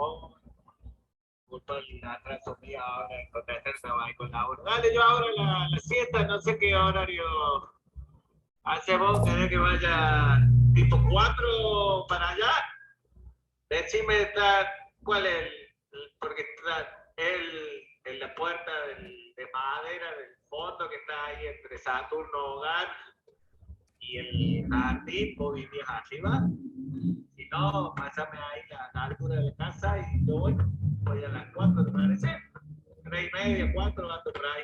Oh, justo el atraso mío ahora en contestarse ahí con Laura. Dale, yo ahora la siesta, no sé qué horario hace vos, querés que vaya tipo 4 para allá. Decime cuál es porque está en la puerta de madera del fondo que está ahí entre Saturno Hogar y el jardín, vos vivís arriba. Si no, pásame ahí la altura de la casa y yo voy a las 4, ¿te parece? 3:30, 4, ando por ahí.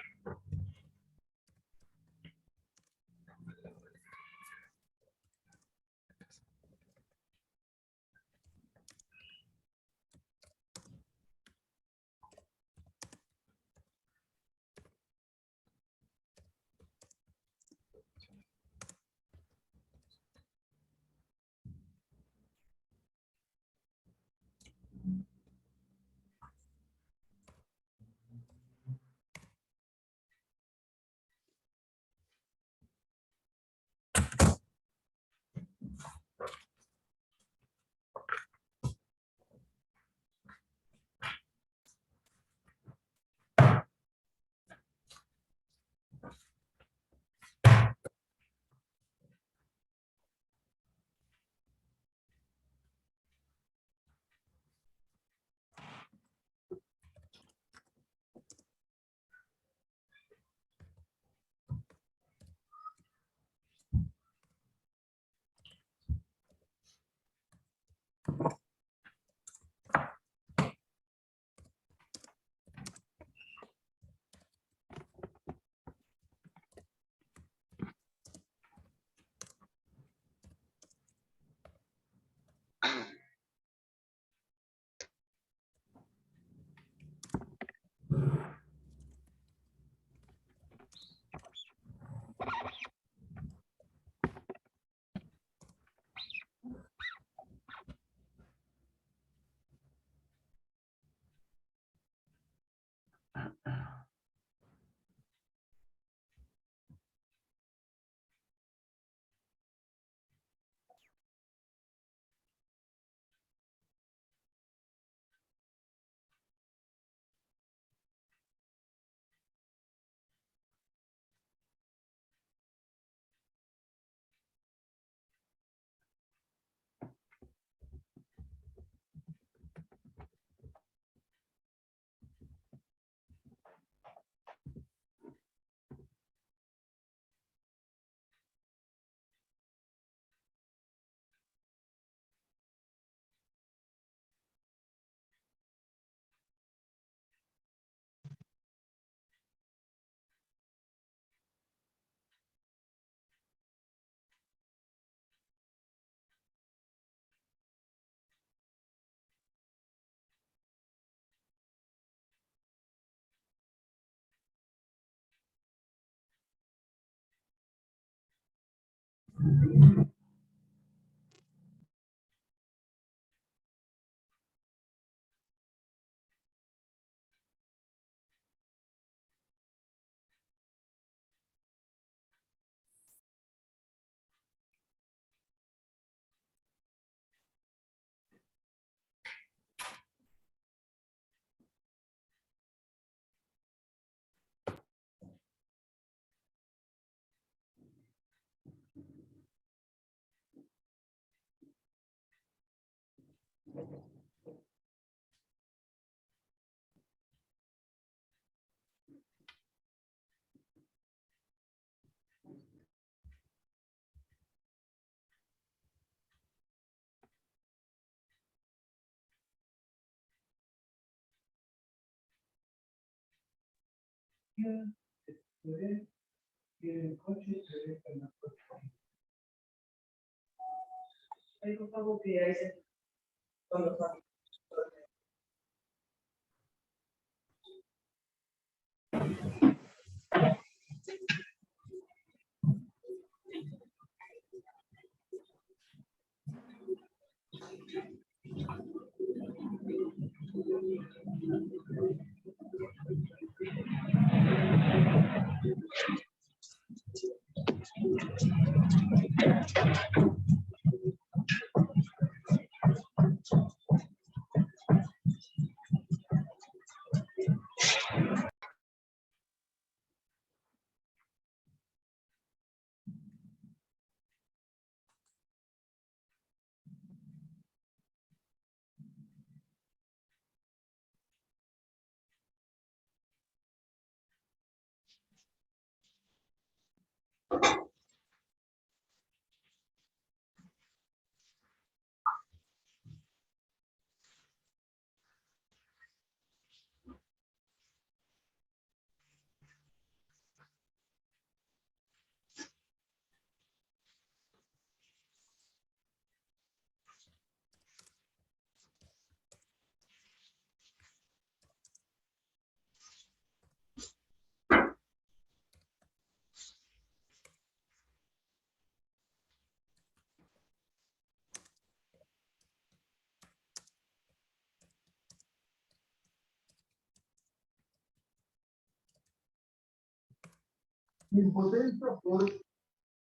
Impotencia por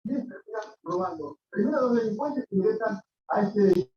10 personas robando. Primero los delincuentes que ingresan a este.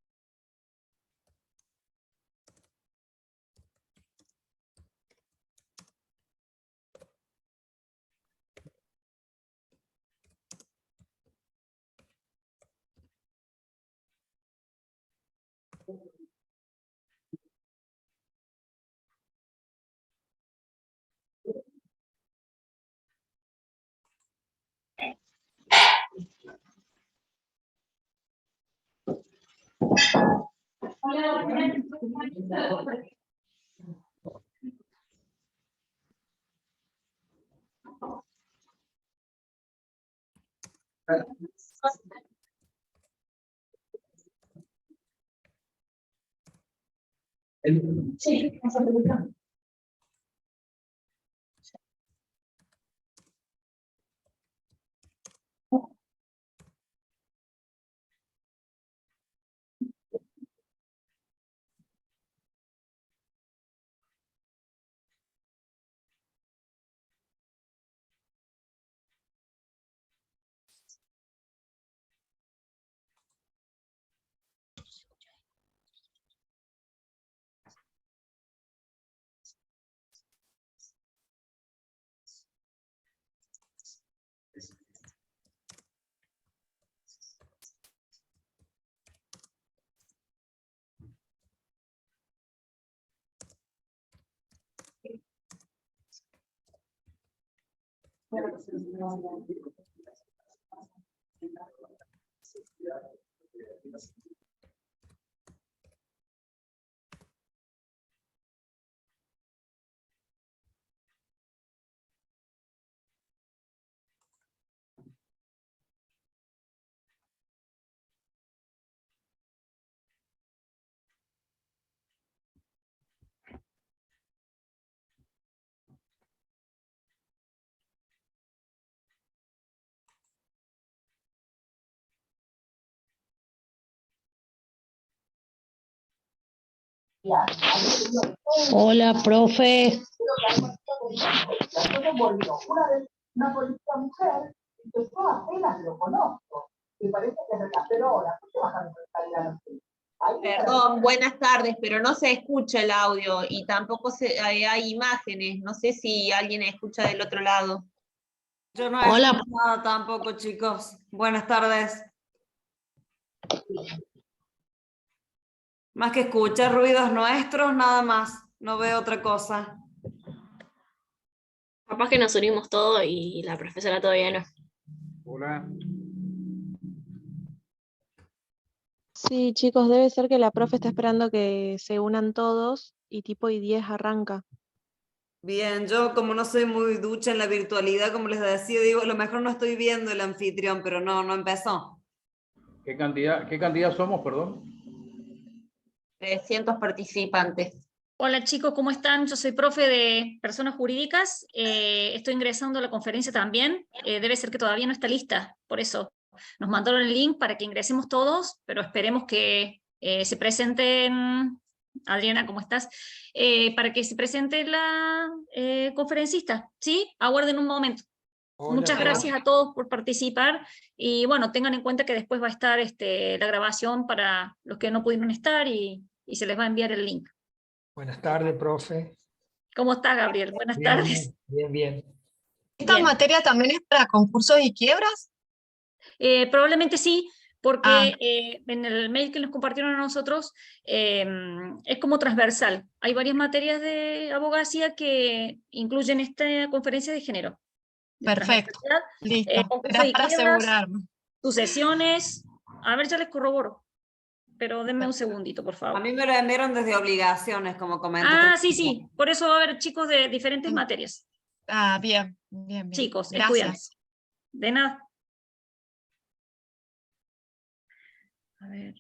Sí, Hola, profe. Una vez una policía mujer, que yo apenas lo conozco, que parece que es verdad, pero ahora, ¿por qué bajan por escalera? Perdón, buenas tardes, pero no se escucha el audio y tampoco hay imágenes. No sé si alguien escucha del otro lado. Yo no Hola. escucho nada tampoco, chicos. Buenas tardes. Más que escuchar ruidos nuestros, nada más. No veo otra cosa. Capaz que nos unimos todos y la profesora todavía no. Hola. Sí, chicos, debe ser que la profe está esperando que se unan todos y tipo y 10 arranca. Bien, yo como no soy muy ducha en la virtualidad, como les decía, digo, a lo mejor no estoy viendo el anfitrión, pero no empezó. ¿Qué cantidad somos, perdón? 300 participantes. Hola chicos, ¿cómo están? Yo soy profe de personas jurídicas, estoy ingresando a la conferencia también, debe ser que todavía no está lista, por eso nos mandaron el link para que ingresemos todos, pero esperemos que se presenten, Adriana, ¿cómo estás? Para que se presente la conferencista, ¿sí? Aguarden un momento. Hola, Muchas gracias a todos por participar y bueno, tengan en cuenta que después va a estar la grabación para los que no pudieron estar y se les va a enviar el link. buenas tardes, profe. ¿Cómo estás, Gabriel? Buenas Bien, tardes. bien. ¿Esta Bien. materia también es para concursos y quiebras? Probablemente sí, porque Ah. en el mail que nos compartieron a nosotros es como transversal. Hay varias materias de abogacía que incluyen esta conferencia de género. De Perfecto. transversalidad, Listo. concursos Era y para quiebras, asegurarme. sucesiones. A ver, ya les corroboro. Pero denme un segundito, por A favor. mí me lo enviaron desde obligaciones, como comentó. Ah, sí. Por eso va a haber chicos de diferentes materias. Ah, bien. Chicos, Gracias. estudiantes. De nada. A ver.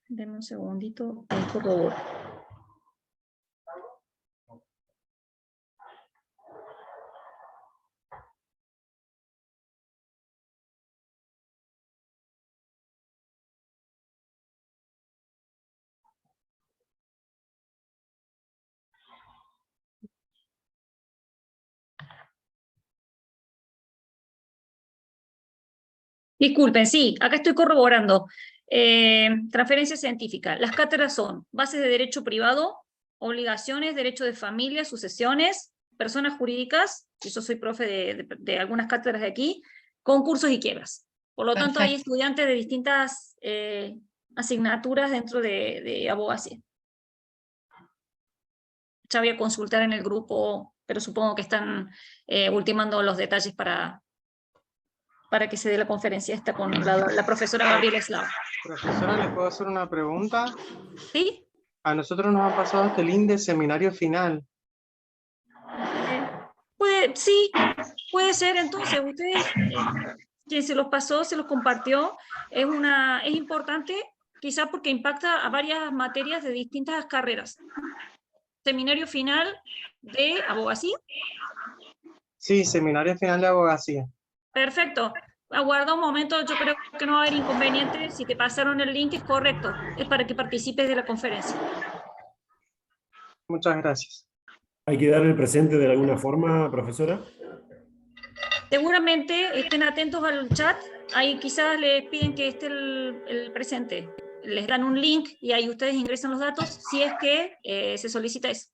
Denme un segundito. Corroboro. Disculpen, sí, acá estoy corroborando. Transferencia científica. Las cátedras son bases de derecho privado, obligaciones, derecho de familia, sucesiones, personas jurídicas, y yo soy profe de algunas cátedras de aquí, concursos y quiebras. Por lo tanto, hay Perfecto. estudiantes de distintas asignaturas dentro de abogacía. Ya voy a consultar en el grupo, pero supongo que están ultimando los detalles para que se dé la conferencia esta con la profesora Gabriela Eslava. Profesora, ¿le puedo hacer una pregunta? ¿Sí? A nosotros nos han pasado este link de seminario final. Sí, puede ser. Entonces, ustedes, quien se los pasó, se los compartió, es importante, quizá porque impacta a varias materias de distintas carreras. Seminario final de abogacía. Sí, seminario final de abogacía. Perfecto. Aguarda un momento, yo creo que no va a haber inconveniente. Si te pasaron el link es correcto, es para que participes de la conferencia. Muchas gracias. ¿Hay que dar el presente de alguna forma, profesora? Seguramente estén atentos al chat, ahí quizás les piden que esté el presente. Les dan un link y ahí ustedes ingresan los datos si es que se solicita eso.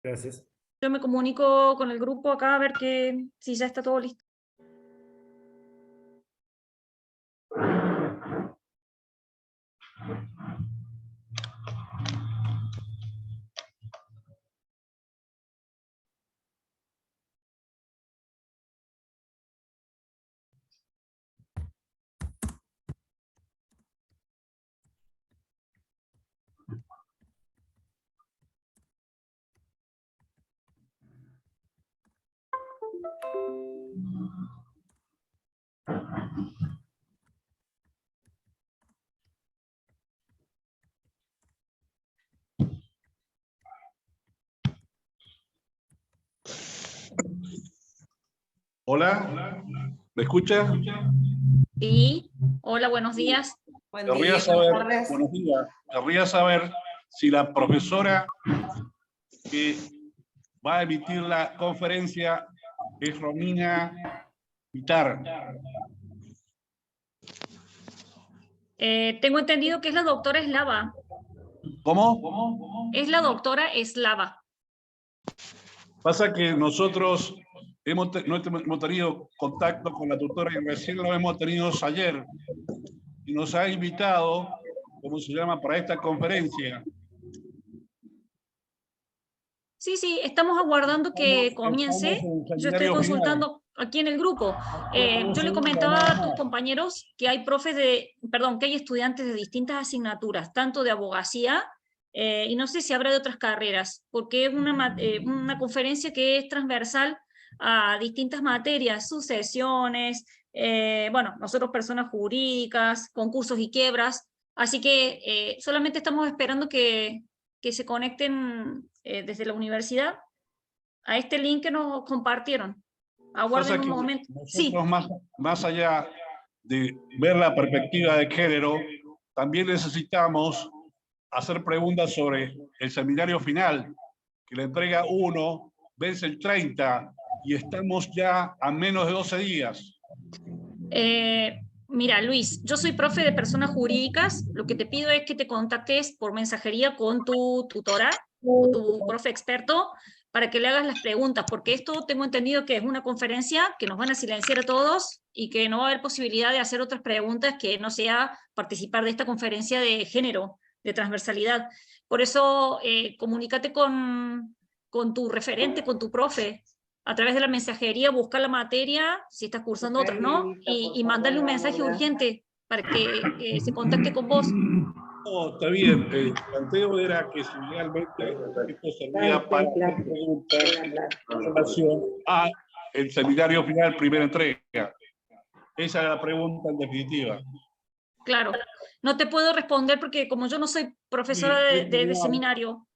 Gracias. Yo me comunico con el grupo acá a ver si ya está todo listo. Hola, ¿me escucha? Sí, hola, buenos días. Querría saber si la profesora que va a emitir la conferencia es Romina Vitar. Tengo entendido que es la doctora Eslava. ¿Cómo? Es la doctora Eslava. Pasa que nosotros no hemos tenido contacto con la tutora y recién lo hemos tenido ayer. Y nos ha invitado, ¿cómo se llama?, para esta conferencia. Sí, estamos aguardando que comience. Yo estoy consultando aquí en el grupo. Yo le comentaba a tus compañeros que hay que hay estudiantes de distintas asignaturas, tanto de abogacía, y no sé si habrá de otras carreras, porque es una conferencia que es transversal a distintas materias, sucesiones, bueno, nosotros personas jurídicas, concursos y quiebras, así que solamente estamos esperando que se conecten desde la universidad a este link que nos compartieron. Aguarden un momento. Sí. Más allá de ver la perspectiva de género, también necesitamos hacer preguntas sobre el seminario final, que la entrega 1 vence el 30 y estamos ya a menos de 12 días. Mira, Luis, yo soy profe de personas jurídicas. Lo que te pido es que te contactes por mensajería con tu tutora o tu profe experto para que le hagas las preguntas, porque esto tengo entendido que es una conferencia que nos van a silenciar a todos y que no va a haber posibilidad de hacer otras preguntas que no sea participar de esta conferencia de género, de transversalidad. Por eso, comunícate con tu referente, con tu profe, a través de la mensajería, buscar la materia, si estás cursando otras, ¿no? Y mandarle un mensaje urgente para que se contacte con vos. No, está bien. El planteo era que si realmente esto servía para hacer preguntas en relación a el seminario final, primera entrega. Esa era la pregunta en definitiva. Claro. No te puedo responder porque como yo no soy profesora de seminario,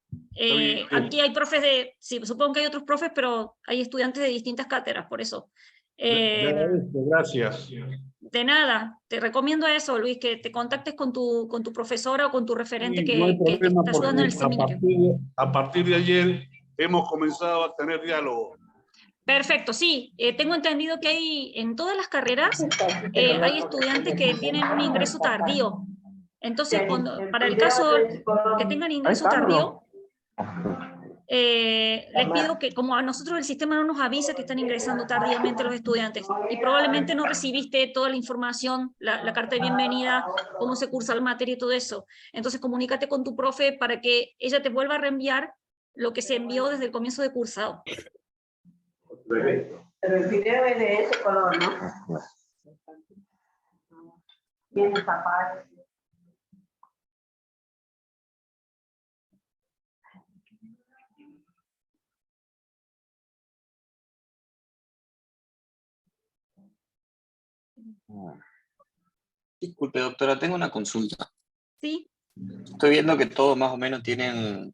aquí hay profes sí, supongo que hay otros profes, pero hay estudiantes de distintas cátedras, por eso. Gracias. De nada, te recomiendo eso, Luis, que te contactes con tu profesora o con tu referente Sí, no hay que te problema está ayudando en el seminario. A partir de ayer hemos comenzado a tener diálogo. Perfecto, sí. Tengo entendido que hay en todas las carreras hay estudiantes que tienen un ingreso tardío. Entonces, para el caso que tengan ingreso tardío, les pido que, como a nosotros el sistema no nos avisa que están ingresando tardíamente los estudiantes, y probablemente no recibiste toda la información, la carta de bienvenida, cómo se cursa la materia y todo eso. Entonces, comunícate con tu profe para que ella te vuelva a reenviar lo que se envió desde el comienzo de cursado. Pero el video es de ese color, ¿no? Bien tapado. Disculpe, doctora, tengo una consulta. Sí. Estoy viendo que todos más o menos tienen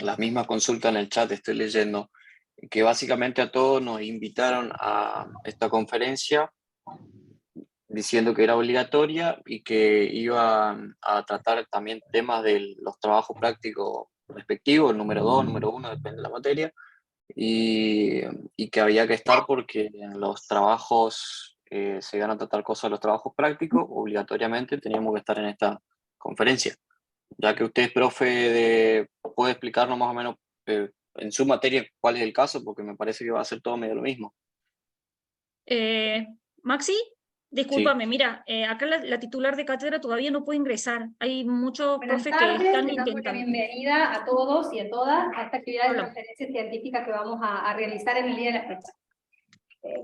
la misma consulta en el chat, estoy leyendo, que básicamente a todos nos invitaron a esta conferencia diciendo que era obligatoria y que iban a tratar también temas de los trabajos prácticos respectivos, el número 2, número 1, depende de la materia, y que había que estar porque en los trabajos se iban a tratar cosas de los trabajos prácticos, obligatoriamente teníamos que estar en esta conferencia. Ya que usted es profe, ¿puede explicarnos más o menos en su materia cuál es el caso? Porque me parece que va a ser todo medio lo mismo. Maxi, discúlpame, sí. Mira, acá la titular de cátedra todavía no puede ingresar. Hay muchos profes que están intentando. Bienvenida a todos y a todas a esta actividad de conferencia científica que vamos a realizar en el día de la fecha.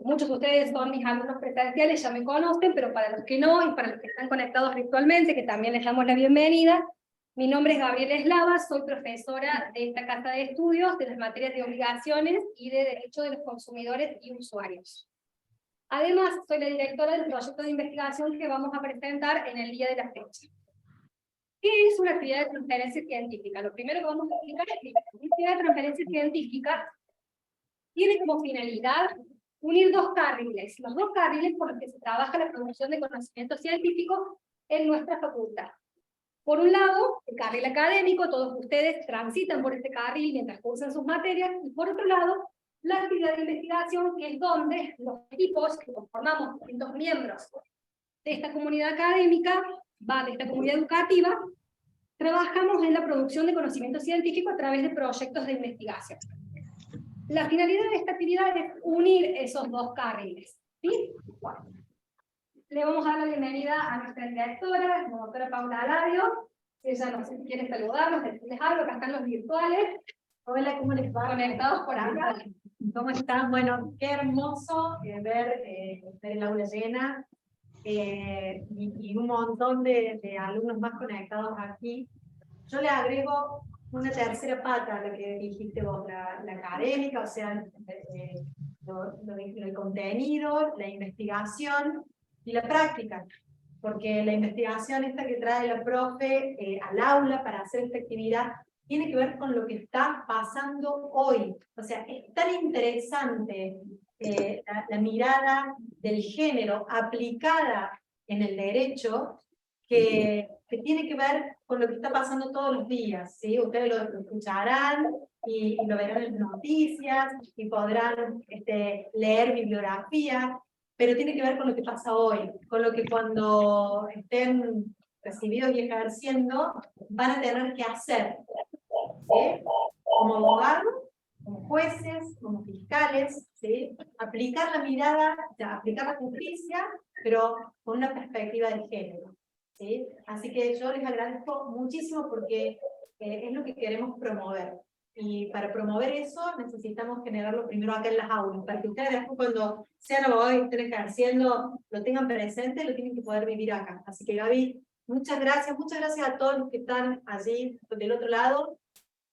Muchos de ustedes son mis alumnos presenciales, ya me conocen, pero para los que no y para los que están conectados virtualmente, que también les damos la bienvenida, mi nombre es Gabriela Eslava, soy profesora de esta casa de estudios de las materias de obligaciones y de derecho de los consumidores y usuarios. Además, soy la directora del proyecto de investigación que vamos a presentar en el día de la fecha. ¿Qué es una actividad de transferencia científica? Lo primero que vamos a explicar es que una actividad de transferencia científica tiene como finalidad unir dos carriles, los dos carriles por los que se trabaja la producción de conocimiento científico en nuestra facultad. Por un lado, el carril académico, todos ustedes transitan por este carril mientras cursan sus materias, y por otro lado, la actividad de investigación, que es donde los equipos que conformamos distintos miembros de esta comunidad académica, de esta comunidad educativa, trabajamos en la producción de conocimiento científico a través de proyectos de investigación. La finalidad de esta actividad es unir esos dos carriles, ¿sí? Bueno, le vamos a dar la bienvenida a nuestra directora, la doctora Paula Alario. Ella nos quiere saludarnos, decirles algo, acá están los virtuales. Hola, ¿cómo les va? Conectados por acá. ¿Cómo están? Bueno, qué hermoso ver el aula llena y un montón de alumnos más conectados aquí. Yo le agrego una tercera pata a lo que dijiste vos, la académica, o sea, el contenido, la investigación y la práctica. Porque la investigación esta que trae la profe al aula para hacer esta actividad tiene que ver con lo que está pasando hoy. O sea, es tan interesante la mirada del género aplicada en el derecho que tiene que ver con lo que está pasando todos los días, ¿sí? Ustedes lo escucharán y lo verán en las noticias y podrán leer bibliografía, pero tiene que ver con lo que pasa hoy, con lo que cuando estén recibidos y ejerciendo van a tener que hacer, ¿sí? Como abogados, como jueces, como fiscales, ¿sí? Aplicar la mirada, o sea, aplicar la justicia, pero con una perspectiva de género, ¿sí? Así que yo les agradezco muchísimo porque es lo que queremos promover. Y para promover eso necesitamos generarlo primero acá en las aulas, para que ustedes después cuando sean abogados y estén ejerciendo, lo tengan presente, lo tienen que poder vivir acá. Así que Gaby, muchas gracias a todos los que están allí del otro lado,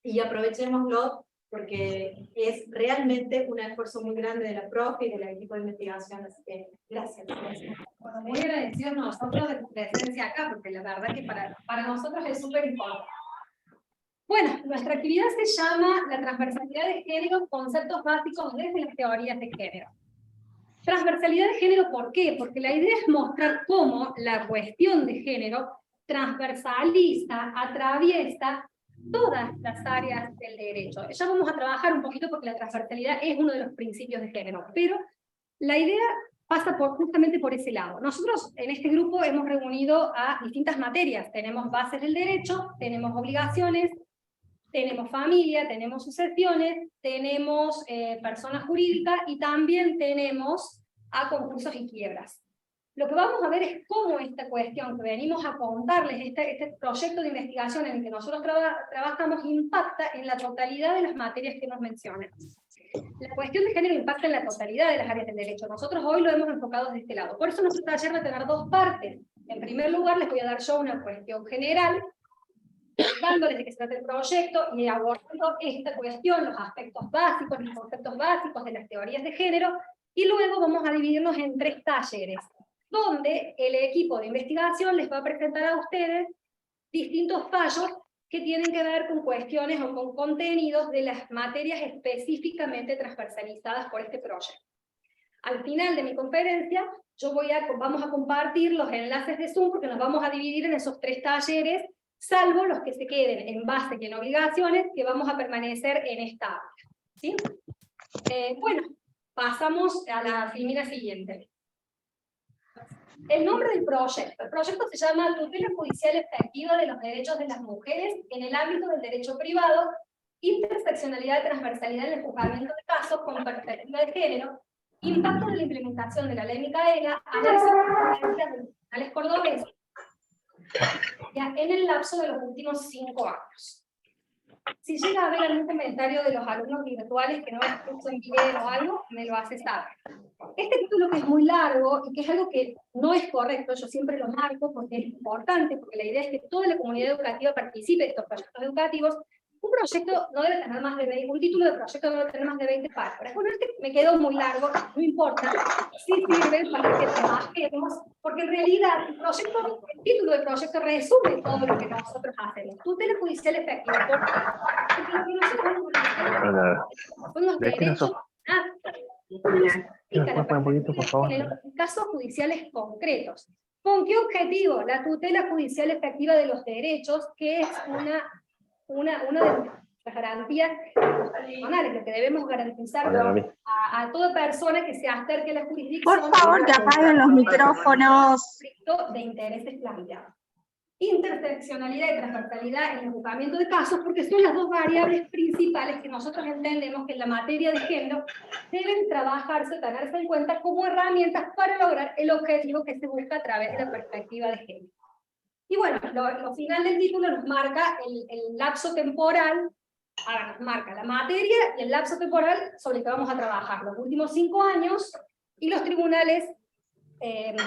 y aprovechémoslo porque es realmente un esfuerzo muy grande de la profe y del equipo de investigación, así que gracias. Bueno, muy agradecidos nosotros de tu presencia acá, porque la verdad que para nosotros es súper importante. Bueno, nuestra actividad se llama la transversalidad de género, conceptos básicos desde las teorías de género. Transversalidad de género, ¿por qué? Porque la idea es mostrar cómo la cuestión de género transversaliza, atraviesa todas las áreas del derecho. Ya vamos a trabajar un poquito porque la transversalidad es uno de los principios de género, pero la idea pasa justamente por ese lado. Nosotros en este grupo hemos reunido a distintas materias. Tenemos bases del derecho, tenemos obligaciones, tenemos familia, tenemos sucesiones, tenemos personas jurídicas y también tenemos a concursos y quiebras. Lo que vamos a ver es cómo esta cuestión que venimos a contarles, este proyecto de investigación en el que nosotros trabajamos, impacta en la totalidad de las materias que nos mencionan. La cuestión de género impacta en la totalidad de las áreas del derecho. Nosotros hoy lo hemos enfocado desde este lado. Por eso nuestro taller va a tener dos partes. En primer lugar, les voy a dar yo una cuestión general, dándoles de qué se trata el proyecto y abordando esta cuestión, los aspectos básicos, los conceptos básicos de las teorías de género, y luego vamos a dividirnos en 3 talleres, donde el equipo de investigación les va a presentar a ustedes distintos fallos que tienen que ver con cuestiones o con contenidos de las materias específicamente transversalizadas por este proyecto. Al final de mi conferencia, vamos a compartir los enlaces de Zoom, porque nos vamos a dividir en esos 3 talleres, salvo los que se queden en base y en obligaciones, que vamos a permanecer en esta área, ¿sí? Bueno, pasamos a la filmina siguiente. El nombre del proyecto. El proyecto se llama Tutela Judicial Efectiva de los Derechos de las Mujeres en el ámbito del derecho privado, interseccionalidad y transversalidad en el juzgamiento de casos con perspectiva de género, impacto de la implementación de la ley Micaela, análisis de los tribunales cordobeses en el lapso de los últimos 5 años. Si llega a haber algún comentario de los alumnos virtuales que no escuchan bien o algo, me lo hace saber. Este título, que es muy largo y que es algo que no es correcto, yo siempre lo marco porque es importante, porque la idea es que toda la comunidad educativa participe de estos proyectos educativos. Un proyecto no debe tener más de 20, un título de proyecto no debe tener más de 20 palabras. Bueno, este me quedó muy largo, no importa, sí sirve para que trabajemos, porque en realidad el título del proyecto resume todo lo que nosotros hacemos. Tutela judicial efectiva, porque lo que nosotros son los derechos en casos judiciales concretos. ¿Con qué objetivo? La tutela judicial efectiva de los derechos, que es una de las garantías constitucionales, lo que debemos garantizar a toda persona que se acerque a la jurisdicción. Por favor, que apaguen los micrófonos. De intereses planteados. Interseccionalidad y transversalidad en el juzgamiento de casos, porque son las 2 variables principales que nosotros entendemos que en la materia de género deben trabajarse, tenerse en cuenta como herramientas para lograr el objetivo que se busca a través de la perspectiva de género. Y bueno, lo final del título nos marca el lapso temporal nos marca la materia y el lapso temporal sobre el que vamos a trabajar los últimos 5 años, y los tribunales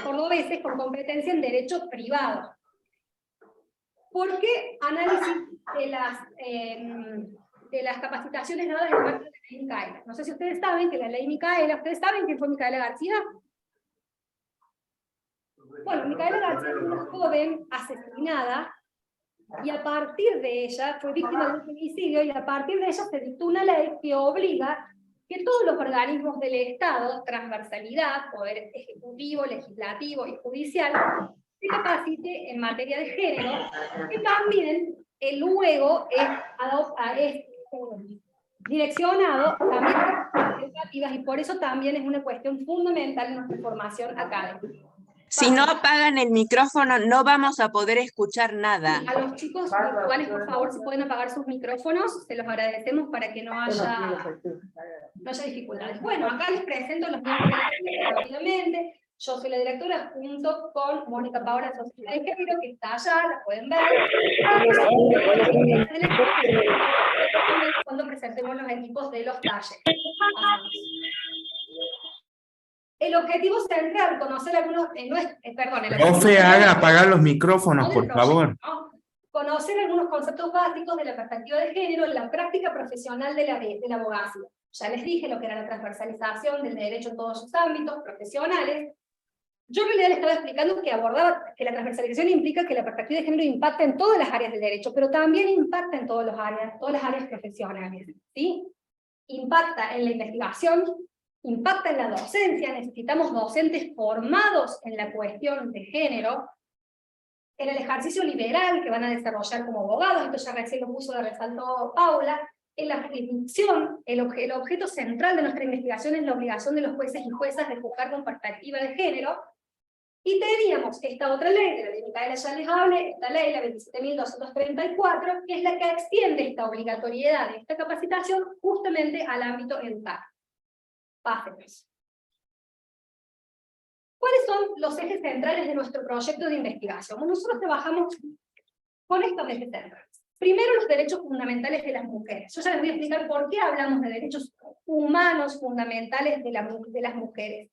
cordobeses con competencia en derecho privado. ¿Por qué análisis de las capacitaciones dadas en el marco de la ley Micaela? No sé si ustedes saben que la ley Micaela, ¿ustedes saben quién fue Micaela García? Bueno, Micaela García fue una joven asesinada, y a partir de ella, fue víctima de un femicidio, y a partir de ella se dictó una ley que obliga que todos los organismos del Estado, transversalidad, poder ejecutivo, legislativo y judicial, se capacite en materia de género, que también luego es direccionado también a las educativas, y por eso también es una cuestión fundamental en nuestra formación académica. Si no apagan el micrófono, no vamos a poder escuchar nada. A los chicos virtuales, por favor, si pueden apagar sus micrófonos, se los agradecemos para que no haya dificultades. Bueno, acá les presento los miembros rápidamente. Yo soy la directora junto con Mónica Paola, socia de género, que está allá, la pueden ver. Cuando presentemos los equipos de los talleres. El objetivo central, conocer algunos, Profe, haga apagar los micrófonos, por favor. Conocer algunos conceptos básicos de la perspectiva de género en la práctica profesional de la abogacía. Ya les dije lo que era la transversalización del derecho en todos sus ámbitos profesionales. Yo en realidad les estaba explicando que la transversalización implica que la perspectiva de género impacta en todas las áreas del derecho, pero también impacta en todas las áreas profesionales, ¿sí? Impacta en la investigación, impacta en la docencia, necesitamos docentes formados en la cuestión de género, en el ejercicio liberal que van a desarrollar como abogados, esto ya recién lo puso de resalto Paula, en la jurisdicción, el objeto central de nuestra investigación es la obligación de los jueces y juezas de juzgar con perspectiva de género, y teníamos esta otra ley, de la ley Micaela ya les hablé, esta ley, la 27.234, que es la que extiende esta obligatoriedad de esta capacitación justamente al ámbito educativo. Pásenos. ¿Cuáles son los ejes centrales de nuestro proyecto de investigación? Bueno, nosotros trabajamos con estos ejes centrales. Primero, los derechos fundamentales de las mujeres. Yo ya les voy a explicar por qué hablamos de derechos humanos fundamentales de las mujeres.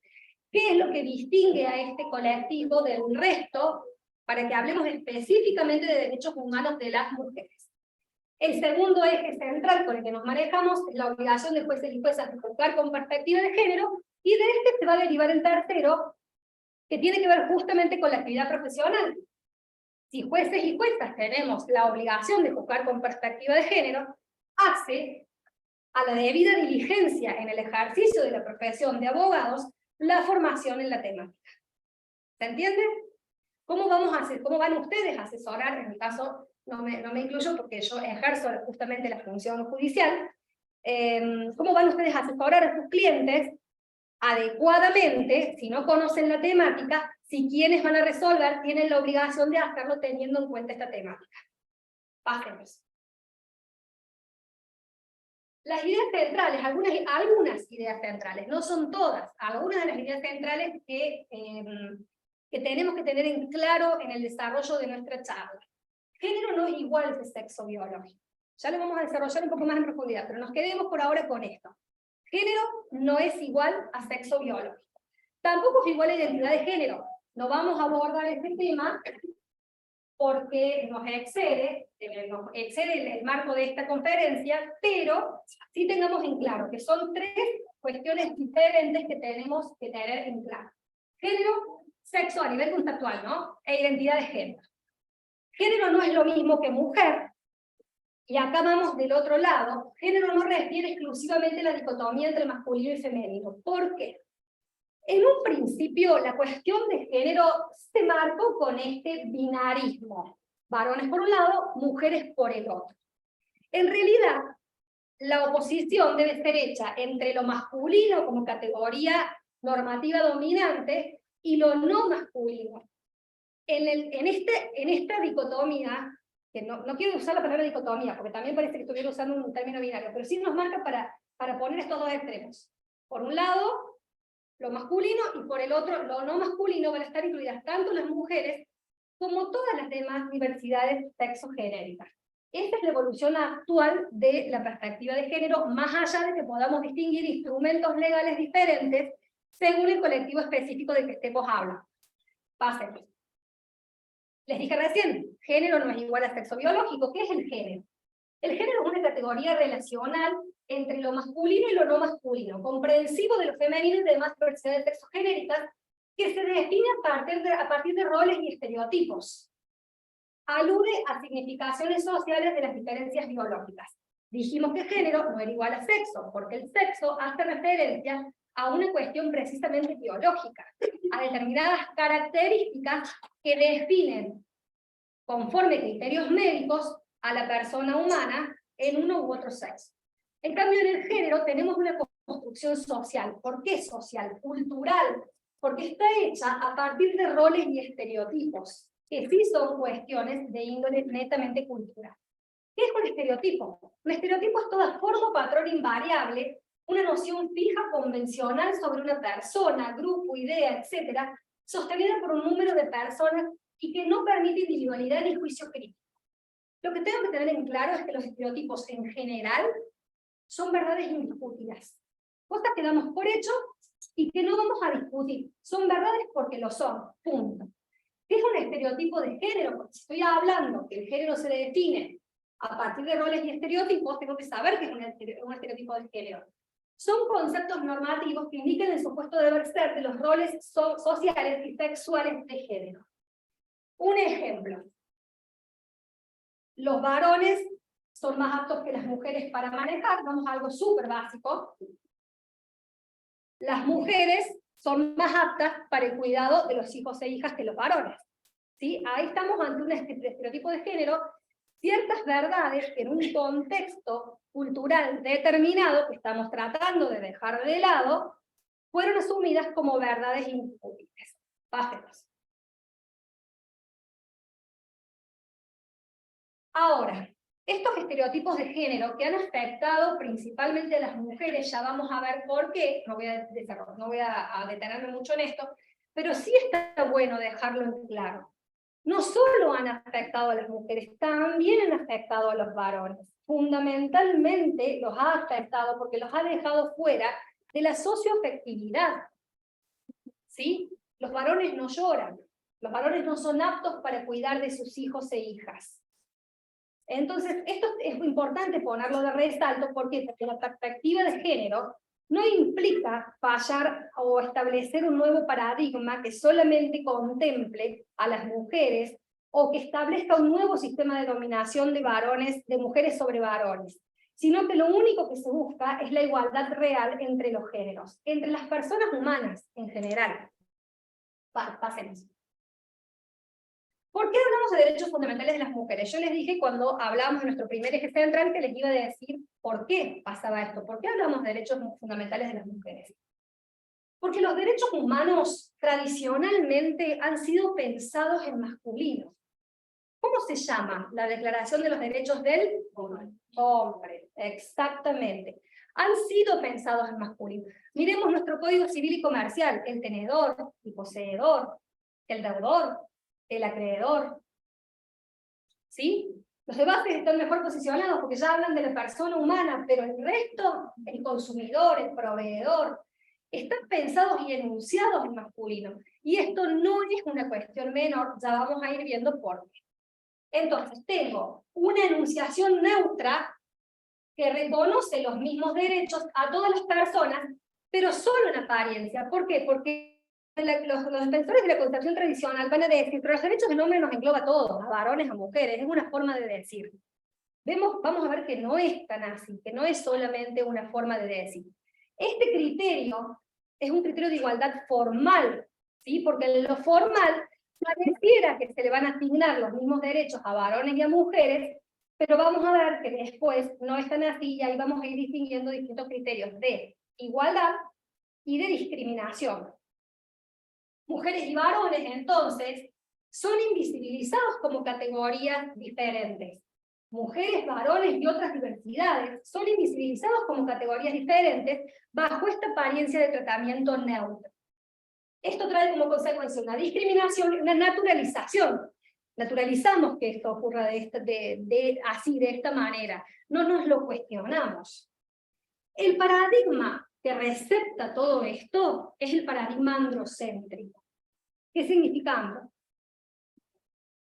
¿Qué es lo que distingue a este colectivo del resto para que hablemos específicamente de derechos humanos de las mujeres? El segundo eje central con el que nos manejamos es la obligación de jueces y juezas de juzgar con perspectiva de género, y de este se va a derivar el tercero, que tiene que ver justamente con la actividad profesional. Si jueces y juezas tenemos la obligación de juzgar con perspectiva de género, hace a la debida diligencia en el ejercicio de la profesión de abogados la formación en la temática. ¿Se entiende? ¿Cómo van ustedes a asesorar? En mi caso, no me incluyo porque yo ejerzo justamente la función judicial. ¿Cómo van ustedes a asesorar a sus clientes adecuadamente, si no conocen la temática, si quienes van a resolver tienen la obligación de hacerlo teniendo en cuenta esta temática? Pásenos. Las ideas centrales, algunas ideas centrales, no son todas, algunas de las ideas centrales que tenemos que tener en claro en el desarrollo de nuestra charla. Género no es igual que sexo biológico. Ya lo vamos a desarrollar un poco más en profundidad, pero nos quedemos por ahora con esto. Género no es igual a sexo biológico. Tampoco es igual a identidad de género. No vamos a abordar este tema porque nos excede el marco de esta conferencia, pero sí tengamos en claro que son tres cuestiones diferentes que tenemos que tener en claro. Género, sexo a nivel conceptual, ¿no? E identidad de género. Género no es lo mismo que mujer, y acá vamos del otro lado. Género no refiere exclusivamente a la dicotomía entre masculino y femenino. ¿Por qué? En un principio, la cuestión de género se marcó con este binarismo. Varones por un lado, mujeres por el otro. En realidad, la oposición debe ser hecha entre lo masculino como categoría normativa dominante y lo no masculino. En esta dicotomía, que no quiero usar la palabra dicotomía, porque también parece que estuviera usando un término binario, pero sí nos marca para poner estos dos extremos. Por un lado, lo masculino, y por el otro, lo no masculino, van a estar incluidas tanto las mujeres como todas las demás diversidades sexogenéricas. Esta es la evolución actual de la perspectiva de género, más allá de que podamos distinguir instrumentos legales diferentes según el colectivo específico del que estemos hablando. Pasemos. Les dije recién, género no es igual a sexo biológico. ¿Qué es el género? El género es una categoría relacional entre lo masculino y lo no masculino, comprensivo de lo femenino y de demás diversidades sexogenéricas, que se define a partir de roles y estereotipos. Alude a significaciones sociales de las diferencias biológicas. Dijimos que género no era igual a sexo, porque el sexo hace referencia a una cuestión precisamente biológica, a determinadas características que definen, conforme criterios médicos, a la persona humana en uno u otro sexo. En cambio, en el género tenemos una construcción social. ¿Por qué social? Cultural, porque está hecha a partir de roles y estereotipos, que sí son cuestiones de índole netamente cultural. ¿Qué es un estereotipo? Un estereotipo es toda forma o patrón invariable, una noción fija, convencional sobre una persona, grupo, idea, etc., sostenida por un número de personas y que no permite individualidad ni juicio crítico. Lo que tengo que tener en claro es que los estereotipos en general son verdades indiscutidas. Cosas que damos por hecho y que no vamos a discutir. Son verdades porque lo son, punto. ¿Qué es un estereotipo de género? Porque si estoy hablando que el género se define a partir de roles y estereotipos, tengo que saber qué es un estereotipo de género. Son conceptos normativos que indican el supuesto deber ser de los roles sociales y sexuales de género. Un ejemplo. Los varones son más aptos que las mujeres para manejar, vamos a algo súper básico. Las mujeres son más aptas para el cuidado de los hijos e hijas que los varones. ¿Sí? Ahí estamos ante un estereotipo de género, ciertas verdades que en un contexto cultural determinado, que estamos tratando de dejar de lado, fueron asumidas como verdades indiscutibles. Pasemos. Ahora, estos estereotipos de género que han afectado principalmente a las mujeres, ya vamos a ver por qué, no voy a detenerme mucho en esto, pero sí está bueno dejarlo en claro. No solo han afectado a las mujeres, también han afectado a los varones. Fundamentalmente los ha afectado porque los ha dejado fuera de la socioafectividad. ¿Sí? Los varones no lloran, los varones no son aptos para cuidar de sus hijos e hijas. Entonces, esto es importante ponerlo de resalto, porque la perspectiva de género no implica fallar o establecer un nuevo paradigma que solamente contemple a las mujeres o que establezca un nuevo sistema de dominación de varones, de mujeres sobre varones, sino que lo único que se busca es la igualdad real entre los géneros, entre las personas humanas en general. Pasemos. ¿Por qué hablamos de derechos fundamentales de las mujeres? Yo les dije cuando hablábamos de nuestro primer eje central que les iba a decir por qué pasaba esto. ¿Por qué hablamos de derechos fundamentales de las mujeres? Porque los derechos humanos tradicionalmente han sido pensados en masculino. ¿Cómo se llama la Declaración de los Derechos del Hombre? Exactamente. Han sido pensados en masculino. Miremos nuestro Código Civil y Comercial, el tenedor, el poseedor, el deudor, el acreedor. ¿Sí? Los de base están mejor posicionados porque ya hablan de la persona humana, pero el resto, el consumidor, el proveedor, están pensados y enunciados en masculino. Y esto no es una cuestión menor, ya vamos a ir viendo por qué. Entonces, tengo una enunciación neutra que reconoce los mismos derechos a todas las personas, pero solo en apariencia. ¿Por qué? Porque los defensores de la concepción tradicional van a decir, pero los derechos del hombre nos engloba a todos, a varones, a mujeres, es una forma de decir. Vamos a ver que no es tan así, que no es solamente una forma de decir. Este criterio es un criterio de igualdad formal, ¿sí? Porque en lo formal pareciera que se le van a asignar los mismos derechos a varones y a mujeres, pero vamos a ver que después no es tan así y ahí vamos a ir distinguiendo distintos criterios de igualdad y de discriminación. Mujeres y varones, entonces, son invisibilizados como categorías diferentes. Mujeres, varones y otras diversidades son invisibilizados como categorías diferentes bajo esta apariencia de tratamiento neutro. Esto trae como consecuencia una discriminación y una naturalización Naturalizamos que esto ocurra así, de esta manera. No nos lo cuestionamos. El paradigma que recepta todo esto es el paradigma androcéntrico. ¿Qué significa andro?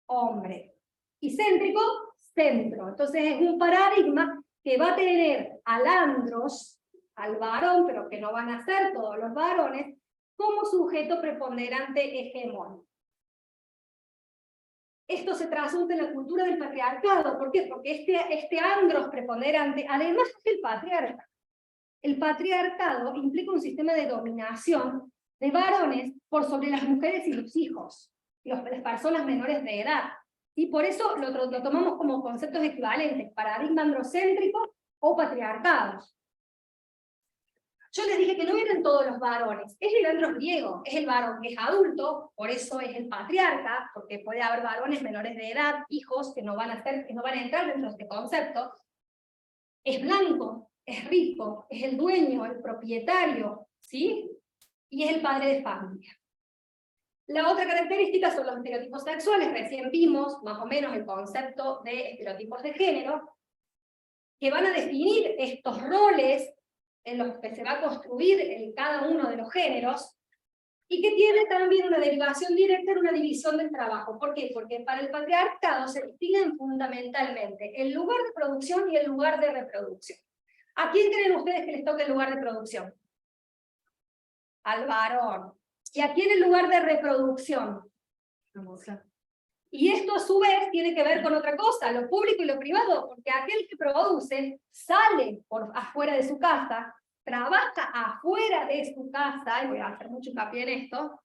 Hombre. Y céntrico, centro. Entonces es un paradigma que va a tener al andros, al varón, pero que no van a ser todos los varones, como sujeto preponderante hegemónico. Esto se trasunta en la cultura del patriarcado. ¿Por qué? Porque este andros preponderante, además es el patriarca. El patriarcado implica un sistema de dominación de varones por sobre las mujeres y los hijos, las personas menores de edad. Y por eso lo tomamos como conceptos equivalentes, paradigma androcéntrico o patriarcados. Yo les dije que no eran todos los varones, es el andros griego, es el varón que es adulto, por eso es el patriarca, porque puede haber varones menores de edad, hijos que no van a entrar dentro de este concepto. Es blanco, es rico, es el dueño, el propietario, ¿sí? Y es el padre de familia. La otra característica son los estereotipos sexuales. Recién vimos más o menos el concepto de estereotipos de género, que van a definir estos roles en los que se va a construir en cada uno de los géneros, y que tiene también una derivación directa en una división del trabajo. ¿Por qué? Porque para el patriarcado se distinguen fundamentalmente el lugar de producción y el lugar de reproducción. ¿A quién creen ustedes que les toca el lugar de producción? Al varón. ¿Y a quién el lugar de reproducción? La mujer. Y esto a su vez tiene que ver con otra cosa, lo público y lo privado, porque aquel que produce sale por afuera de su casa, trabaja afuera de su casa, y voy a hacer mucho hincapié en esto,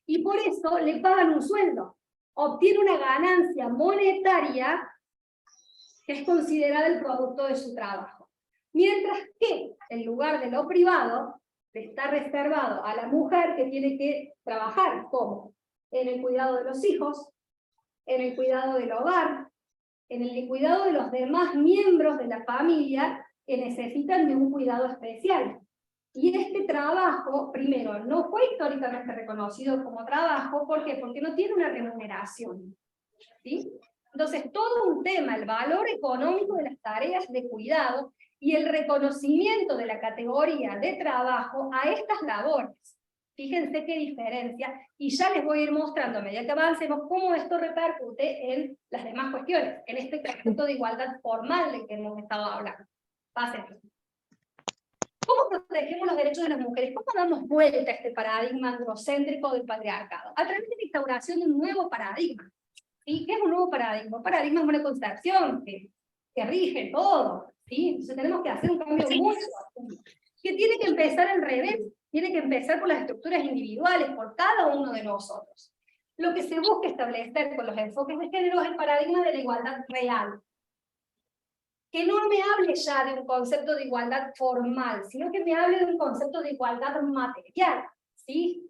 y por eso le pagan un sueldo, obtiene una ganancia monetaria que es considerada el producto de su trabajo. Mientras que el lugar de lo privado está reservado a la mujer, que tiene que trabajar como en el cuidado de los hijos, en el cuidado del hogar, en el cuidado de los demás miembros de la familia que necesitan de un cuidado especial. Y este trabajo, primero, no fue históricamente reconocido como trabajo. ¿Por qué? Porque no tiene una remuneración, ¿sí? Entonces, todo un tema, el valor económico de las tareas de cuidado y el reconocimiento de la categoría de trabajo a estas labores. Fíjense qué diferencia, y ya les voy a ir mostrando a medida que avancemos cómo esto repercute en las demás cuestiones, en este concepto de igualdad formal del que hemos estado hablando. Pásenlo. ¿Cómo protegemos los derechos de las mujeres? ¿Cómo damos vuelta a este paradigma androcéntrico del patriarcado? A través de la instauración de un nuevo paradigma. ¿Sí? ¿Qué es un nuevo paradigma? Un paradigma es una concepción que rige todo, ¿sí? Entonces tenemos que hacer un cambio muy profundo, que tiene que empezar al revés. Tiene que empezar por las estructuras individuales, por cada uno de nosotros. Lo que se busca establecer con los enfoques de género es el paradigma de la igualdad real. Que no me hable ya de un concepto de igualdad formal, sino que me hable de un concepto de igualdad material, ¿sí?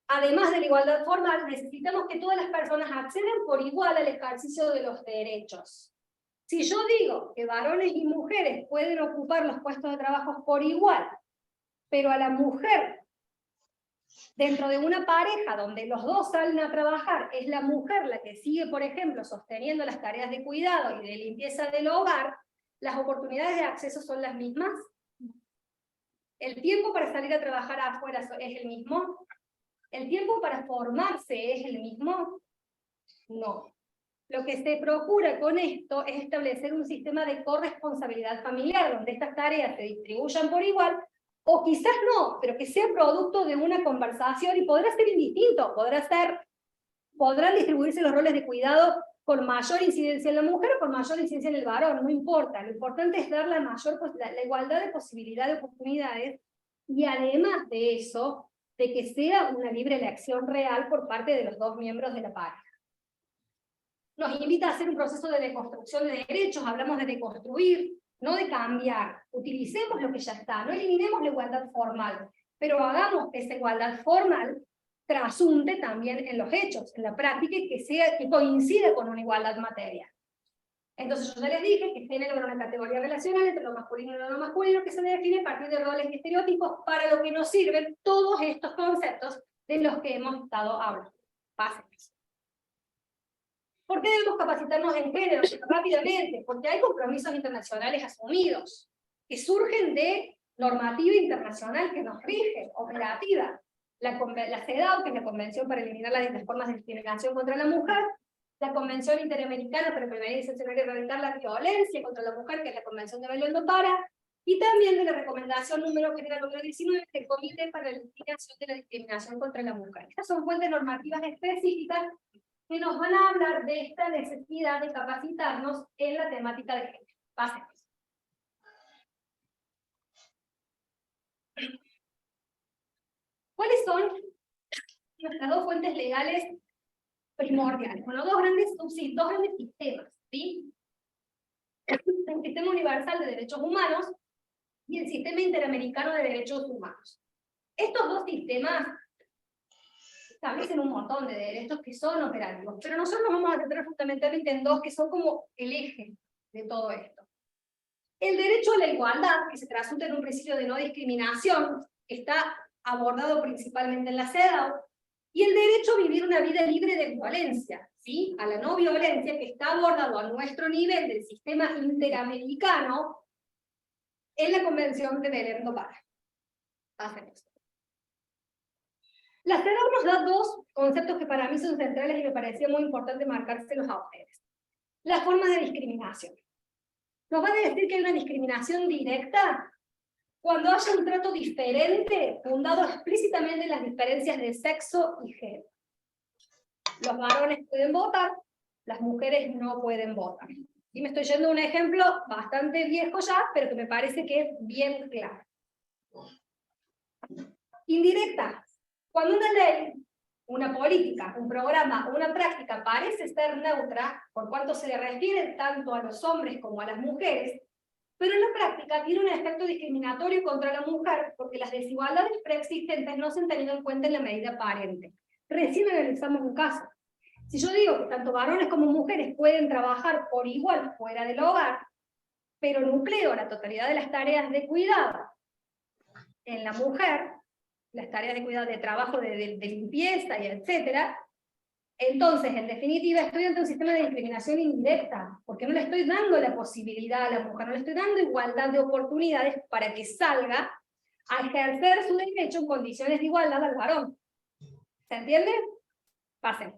Además de la igualdad formal, necesitamos que todas las personas accedan por igual al ejercicio de los derechos. Si yo digo que varones y mujeres pueden ocupar los puestos de trabajo por igual, pero a la mujer, dentro de una pareja donde los dos salen a trabajar, es la mujer la que sigue, por ejemplo, sosteniendo las tareas de cuidado y de limpieza del hogar, ¿las oportunidades de acceso son las mismas? ¿El tiempo para salir a trabajar afuera es el mismo? ¿El tiempo para formarse es el mismo? No. Lo que se procura con esto es establecer un sistema de corresponsabilidad familiar, donde estas tareas se distribuyan por igual, o quizás no, pero que sea producto de una conversación, y podrá ser indistinto, podrán distribuirse los roles de cuidado con mayor incidencia en la mujer o con mayor incidencia en el varón, no importa. Lo importante es dar la igualdad de posibilidad de oportunidades, y además de eso, de que sea una libre elección real por parte de los dos miembros de la pareja. Nos invita a hacer un proceso de deconstrucción de derechos, hablamos de deconstruir, no de cambiar. Utilicemos lo que ya está, no eliminemos la igualdad formal, pero hagamos que esa igualdad formal trasunte también en los hechos, en la práctica, y que coincida con una igualdad material. Entonces yo ya les dije que género es una categoría relacional entre lo masculino y lo no masculino, que se define a partir de roles y estereotipos, para lo que nos sirven todos estos conceptos de los que hemos estado hablando. Pásenlos. ¿Por qué debemos capacitarnos en género? Rápidamente, porque hay compromisos internacionales asumidos, que surgen de normativa internacional que nos rige, operativa. La CEDAW, que es la Convención para eliminar las formas de discriminación contra la mujer, la Convención Interamericana para prevenir, sancionar y erradicar la violencia contra la mujer, que es la Convención de Belém do Pará, y también de la recomendación número 19 del Comité para la Eliminación de la Discriminación contra la Mujer. Estas son fuentes normativas específicas que nos van a hablar de esta necesidad de capacitarnos en la temática de género. Pasemos. ¿Cuáles son nuestras dos fuentes legales primordiales? Bueno, dos grandes sistemas, ¿sí? El Sistema Universal de Derechos Humanos y el Sistema Interamericano de Derechos Humanos. Estos dos sistemas establecen un montón de derechos que son operativos, pero nosotros nos vamos a centrar fundamentalmente en dos que son como el eje de todo esto. El derecho a la igualdad, que se trasunta en un principio de no discriminación, que está abordado principalmente en la CEDAW, y el derecho a vivir una vida libre de violencia, ¿sí? A la no violencia, que está abordado a nuestro nivel del sistema interamericano en la Convención de Belém do Pará. Hacemos. La CEDAW nos da dos conceptos que para mí son centrales y me parecía muy importante marcárselos a ustedes. Las formas de discriminación. Nos va a decir que hay una discriminación directa cuando haya un trato diferente fundado explícitamente en las diferencias de sexo y género. Los varones pueden votar, las mujeres no pueden votar. Y me estoy yendo a un ejemplo bastante viejo ya, pero que me parece que es bien claro. Indirecta. Cuando una ley, una política, un programa, una práctica parece ser neutra, por cuanto se le refiere tanto a los hombres como a las mujeres, pero en la práctica tiene un efecto discriminatorio contra la mujer, porque las desigualdades preexistentes no se han tenido en cuenta en la medida aparente. Recién analizamos un caso. Si yo digo que tanto varones como mujeres pueden trabajar por igual fuera del hogar, pero nucleo la totalidad de las tareas de cuidado en la mujer, las tareas de cuidado de trabajo, de limpieza y etcétera, entonces, en definitiva, estoy ante un sistema de discriminación indirecta, porque no le estoy dando la posibilidad a la mujer, no le estoy dando igualdad de oportunidades para que salga a ejercer su derecho en condiciones de igualdad al varón. ¿Se entiende? Pasen.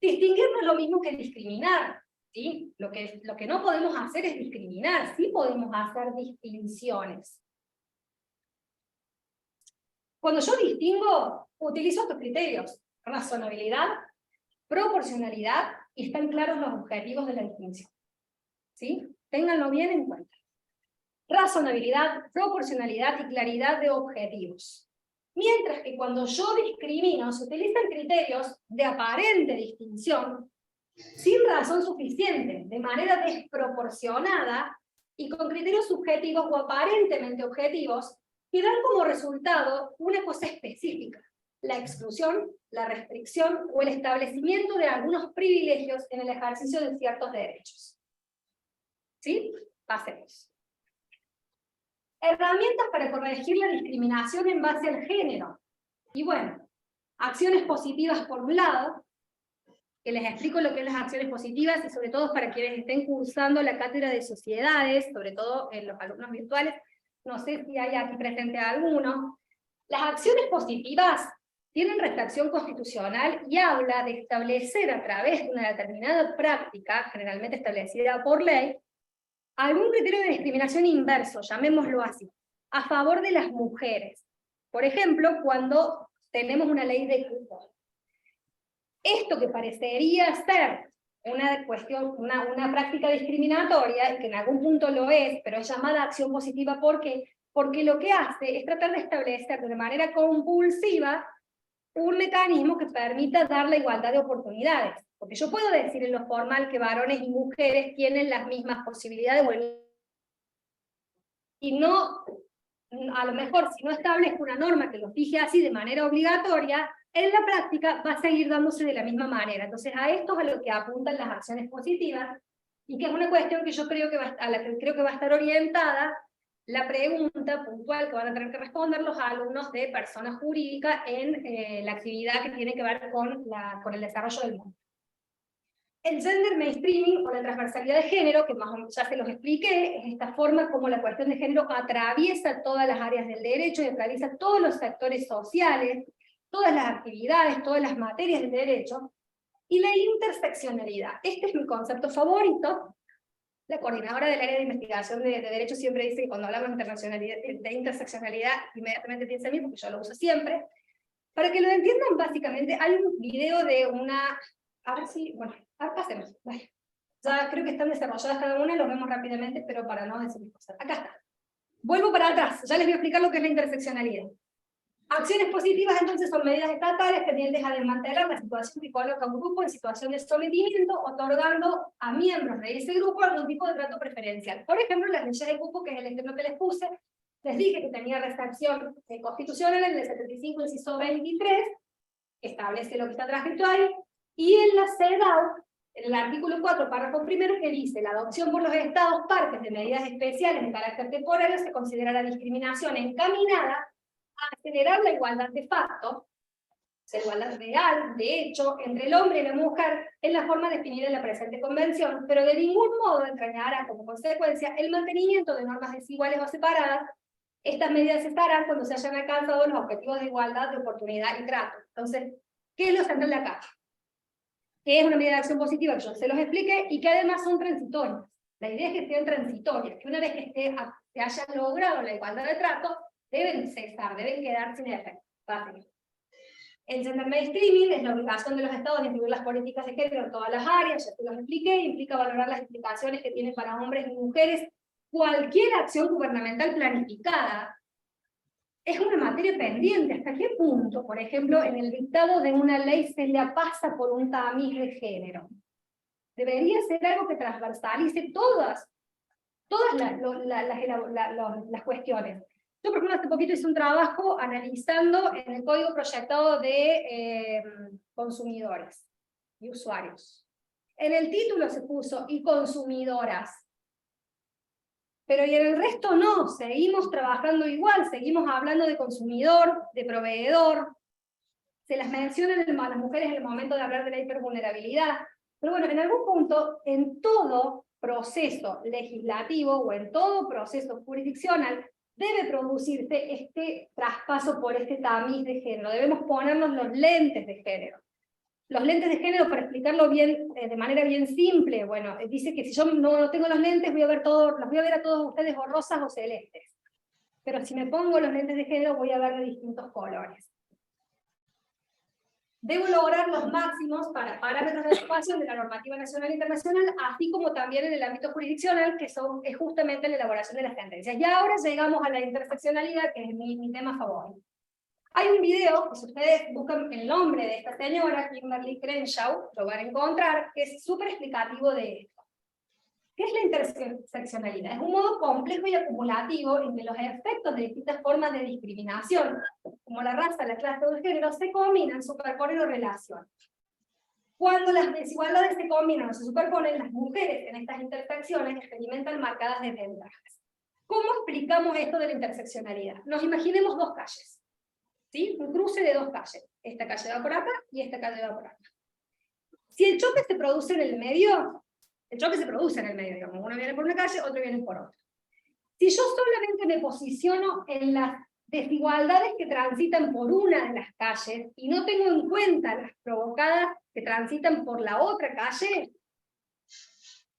Distinguir no es lo mismo que discriminar, ¿sí? Lo que no podemos hacer es discriminar, sí podemos hacer distinciones. Cuando yo distingo, utilizo estos criterios: razonabilidad, proporcionalidad, y están claros los objetivos de la distinción. ¿Sí? Ténganlo bien en cuenta. Razonabilidad, proporcionalidad y claridad de objetivos. Mientras que cuando yo discrimino, se utilizan criterios de aparente distinción, sin razón suficiente, de manera desproporcionada, y con criterios subjetivos o aparentemente objetivos, que dan como resultado una cosa específica: la exclusión, la restricción o el establecimiento de algunos privilegios en el ejercicio de ciertos derechos. ¿Sí? Pasemos. Herramientas para corregir la discriminación en base al género. Y bueno, acciones positivas por un lado, que les explico lo que son las acciones positivas, y sobre todo para quienes estén cursando la cátedra de sociedades, sobre todo en los alumnos virtuales. No sé si hay aquí presente alguno. Las acciones positivas tienen restricción constitucional y habla de establecer a través de una determinada práctica, generalmente establecida por ley, algún criterio de discriminación inverso, llamémoslo así, a favor de las mujeres. Por ejemplo, cuando tenemos una ley de cupo. Esto que parecería ser una cuestión, una práctica discriminatoria, y que en algún punto lo es, pero es llamada acción positiva. ¿Por qué? Porque lo que hace es tratar de establecer de manera compulsiva un mecanismo que permita dar la igualdad de oportunidades. Porque yo puedo decir en lo formal que varones y mujeres tienen las mismas posibilidades, y no, a lo mejor si no establezco una norma que lo fije así de manera obligatoria, en la práctica va a seguir dándose de la misma manera. Entonces a esto es a lo que apuntan las acciones positivas, y que es una cuestión que yo creo que a la que creo que va a estar orientada la pregunta puntual que van a tener que responder los alumnos de persona jurídica en la actividad que tiene que ver con el desarrollo del mundo. El gender mainstreaming o la transversalidad de género, que más o menos ya se los expliqué, es esta forma como la cuestión de género atraviesa todas las áreas del derecho y atraviesa todos los sectores sociales, todas las actividades, todas las materias del derecho, y la interseccionalidad. Este es mi concepto favorito. La coordinadora del área de investigación de derecho siempre dice que cuando hablamos de interseccionalidad, inmediatamente piensa en mí, porque yo lo uso siempre. Para que lo entiendan, básicamente, hay un video de una... A ver si... Bueno, ahora pasemos. Vale. Ya creo que están desarrolladas cada una, los vemos rápidamente, pero para no decir cosas. Acá está. Vuelvo para atrás, ya les voy a explicar lo que es la interseccionalidad. Acciones positivas, entonces, son medidas estatales tendientes a desmantelar la situación que coloca a un grupo en situación de sometimiento, otorgando a miembros de ese grupo algún tipo de trato preferencial. Por ejemplo, las leyes de cupo, que es el ejemplo que les puse, les dije que tenía restricción constitucional en el 75, inciso 23, que establece lo que está transcrito ahí, y en la CEDAW, en el artículo 4, párrafo primero, que dice: la adopción por los estados partes de medidas especiales de carácter temporal se considerará discriminación encaminada a generar la igualdad de facto, la igualdad real, de hecho, entre el hombre y la mujer en la forma definida en la presente convención, pero de ningún modo entrañará como consecuencia el mantenimiento de normas desiguales o separadas. Estas medidas estarán cuando se hayan alcanzado los objetivos de igualdad, de oportunidad y trato. Entonces, ¿qué es lo central de acá? Que es una medida de acción positiva, que yo se los expliqué, y que además son transitorias. La idea es que sean transitorias, que una vez que se haya logrado la igualdad de trato, deben cesar, deben quedar sin efecto. Fácil. El gender mainstreaming es la obligación de los estados de incluir las políticas de género en todas las áreas, ya se los expliqué, implica valorar las implicaciones que tiene para hombres y mujeres cualquier acción gubernamental planificada. Es una materia pendiente. ¿Hasta qué punto, por ejemplo, en el dictado de una ley se le pasa por un tamiz de género? Debería ser algo que transversalice todas las cuestiones. Yo, por ejemplo, hace poquito hice un trabajo analizando en el código proyectado de consumidores y usuarios. En el título se puso "y consumidoras", pero y en el resto no, seguimos trabajando igual, seguimos hablando de consumidor, de proveedor, se las menciona a las mujeres en el momento de hablar de la hipervulnerabilidad, pero bueno, en algún punto, en todo proceso legislativo o en todo proceso jurisdiccional, debe producirse este traspaso por este tamiz de género, debemos ponernos los lentes de género. Los lentes de género, para explicarlo bien, de manera bien simple, bueno, dice que si yo no tengo los lentes, los voy a ver a todos ustedes o rosas o celestes. Pero si me pongo los lentes de género, voy a ver de distintos colores. Debo lograr los máximos para parámetros de adecuación de la normativa nacional e internacional, así como también en el ámbito jurisdiccional, que es justamente la elaboración de las sentencias. Y ahora llegamos a la interseccionalidad, que es mi tema favorito. Hay un video, que si ustedes buscan el nombre de esta señora, Kimberly Crenshaw, lo van a encontrar, que es súper explicativo de esto. ¿Qué es la interseccionalidad? Es un modo complejo y acumulativo en que los efectos de distintas formas de discriminación, como la raza, la clase o el género, se combinan, superponen o relacionan. Cuando las desigualdades se combinan o se superponen, las mujeres en estas intersecciones experimentan marcadas desventajas. ¿Cómo explicamos esto de la interseccionalidad? Nos imaginemos dos calles. ¿Sí? Un cruce de dos calles. Esta calle va por acá y esta calle va por acá. Si el choque se produce en el medio, digamos, uno viene por una calle, otro viene por otra. Si yo solamente me posiciono en las desigualdades que transitan por una de las calles y no tengo en cuenta las provocadas que transitan por la otra calle,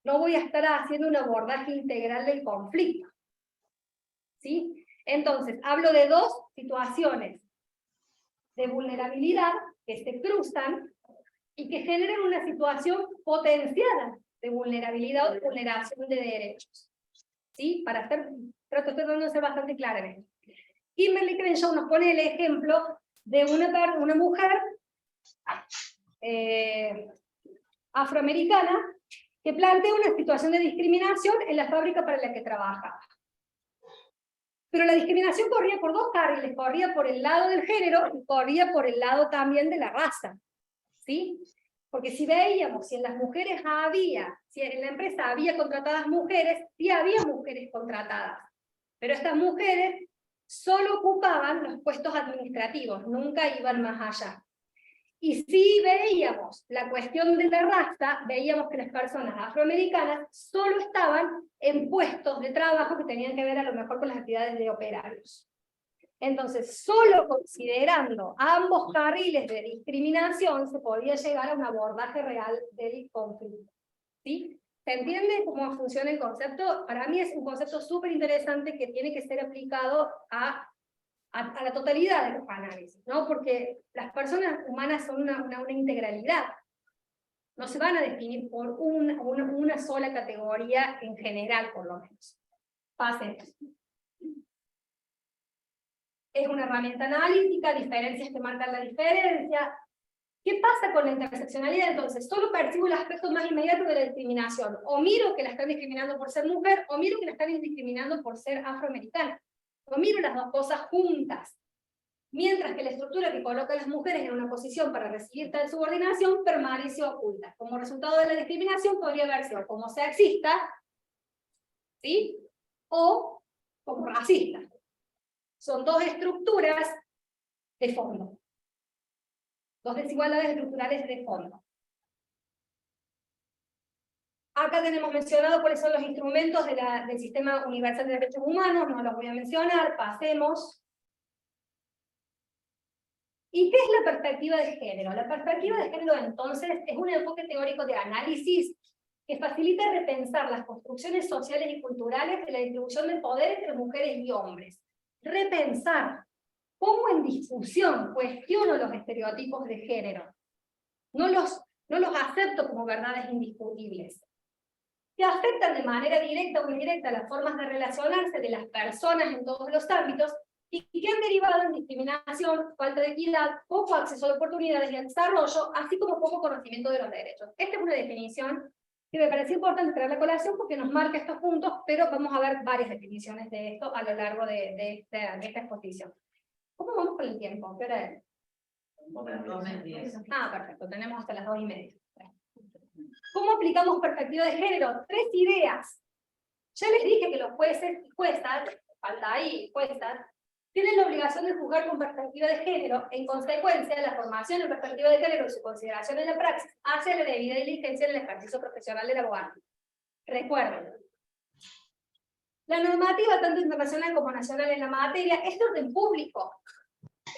no voy a estar haciendo un abordaje integral del conflicto. ¿Sí? Entonces, hablo de dos situaciones de vulnerabilidad que se cruzan y que generan una situación potenciada de vulnerabilidad o de vulneración de derechos. ¿Sí? Trato de ser bastante clara en esto. Kimberly Crenshaw nos pone el ejemplo de una mujer afroamericana que plantea una situación de discriminación en la fábrica para la que trabajaba. Pero la discriminación corría por dos carriles, corría por el lado del género y corría por el lado también de la raza. ¿Sí? Porque si veíamos, si en las mujeres si en la empresa había contratadas mujeres, sí había mujeres contratadas. Pero estas mujeres solo ocupaban los puestos administrativos, nunca iban más allá. Y si veíamos la cuestión de la raza, veíamos que las personas afroamericanas solo estaban en puestos de trabajo que tenían que ver a lo mejor con las actividades de operarios. Entonces, solo considerando ambos carriles de discriminación se podía llegar a un abordaje real del conflicto. ¿Sí? ¿Se entiende cómo funciona el concepto? Para mí es un concepto súper interesante que tiene que ser aplicado a la totalidad de los análisis, ¿no? Porque las personas humanas son una integralidad. No se van a definir por una sola categoría en general, por lo menos. Pasen. Es una herramienta analítica, diferencias que marcan la diferencia. ¿Qué pasa con la interseccionalidad entonces? Solo percibo el aspecto más inmediato de la discriminación. O miro que la están discriminando por ser mujer, o miro que la están discriminando por ser afroamericana. O miro las dos cosas juntas. Mientras que la estructura que coloca a las mujeres en una posición para recibir tal subordinación permanece oculta. Como resultado de la discriminación podría verse o como sexista, ¿sí? O como racista. Son dos estructuras de fondo. Dos desigualdades estructurales de fondo. Acá tenemos mencionado cuáles son los instrumentos del Sistema Universal de Derechos Humanos, no los voy a mencionar, pasemos. ¿Y qué es la perspectiva de género? La perspectiva de género, entonces, es un enfoque teórico de análisis que facilita repensar las construcciones sociales y culturales de la distribución del poder entre mujeres y hombres. Repensar cómo en discusión cuestiono los estereotipos de género. No los acepto como verdades indiscutibles. Que afectan de manera directa o indirecta las formas de relacionarse de las personas en todos los ámbitos y que han derivado en discriminación, falta de equidad, poco acceso a oportunidades y al desarrollo, así como poco conocimiento de los derechos. Esta es una definición que me parece importante traer a la colación porque nos marca estos puntos, pero vamos a ver varias definiciones de esto a lo largo de esta exposición. ¿Cómo vamos con el tiempo? ¿Qué hora es? 2:10. Ah, perfecto, tenemos hasta las 2:30. ¿Cómo aplicamos perspectiva de género? 3 ideas. Ya les dije que los jueces y juezas, falta ahí, juezas, tienen la obligación de juzgar con perspectiva de género. En consecuencia, la formación en perspectiva de género y su consideración en la praxis hace la debida diligencia en el ejercicio profesional del abogado. Recuerden, la normativa, tanto internacional como nacional en la materia, es de orden público.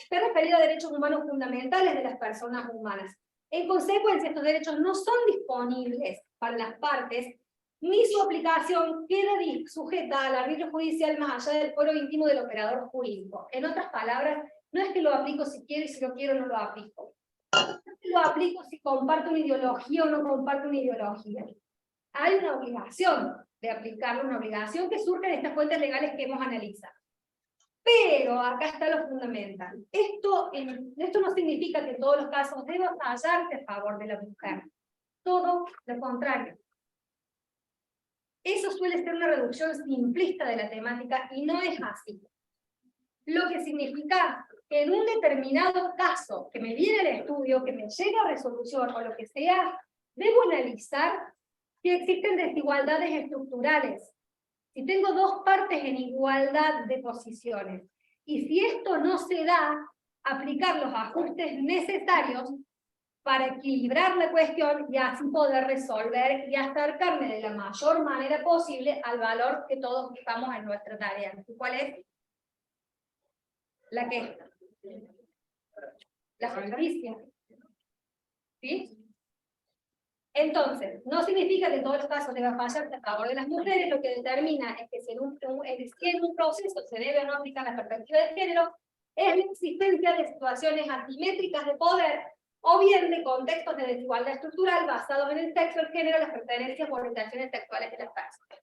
Está referida a derechos humanos fundamentales de las personas humanas. En consecuencia, estos derechos no son disponibles para las partes, ni su aplicación queda sujeta al arbitrio judicial más allá del foro íntimo del operador jurídico. En otras palabras, no es que lo aplico si quiero y si lo quiero no lo aplico. No es que lo aplico si comparto una ideología o no comparto una ideología. Hay una obligación de aplicarlo, una obligación que surge de estas fuentes legales que hemos analizado. Pero acá está lo fundamental. Esto no significa que en todos los casos deba fallarse a favor de la mujer. Todo lo contrario. Eso suele ser una reducción simplista de la temática y no es así. Lo que significa que en un determinado caso que me viene el estudio, que me llega a resolución o lo que sea, debo analizar si existen desigualdades estructurales. Si tengo dos partes en igualdad de posiciones, y si esto no se da, aplicar los ajustes necesarios para equilibrar la cuestión y así poder resolver y acercarme de la mayor manera posible al valor que todos buscamos en nuestra tarea. ¿Cuál es? La que la justicia. ¿Sí? Entonces, no significa que en todos los casos deba fallar a favor de las mujeres, lo que determina es que si en un proceso se debe o no aplicar la perspectiva de género, es la existencia de situaciones asimétricas de poder, o bien de contextos de desigualdad estructural basados en el sexo, el género, las preferencias o orientaciones sexuales de las personas.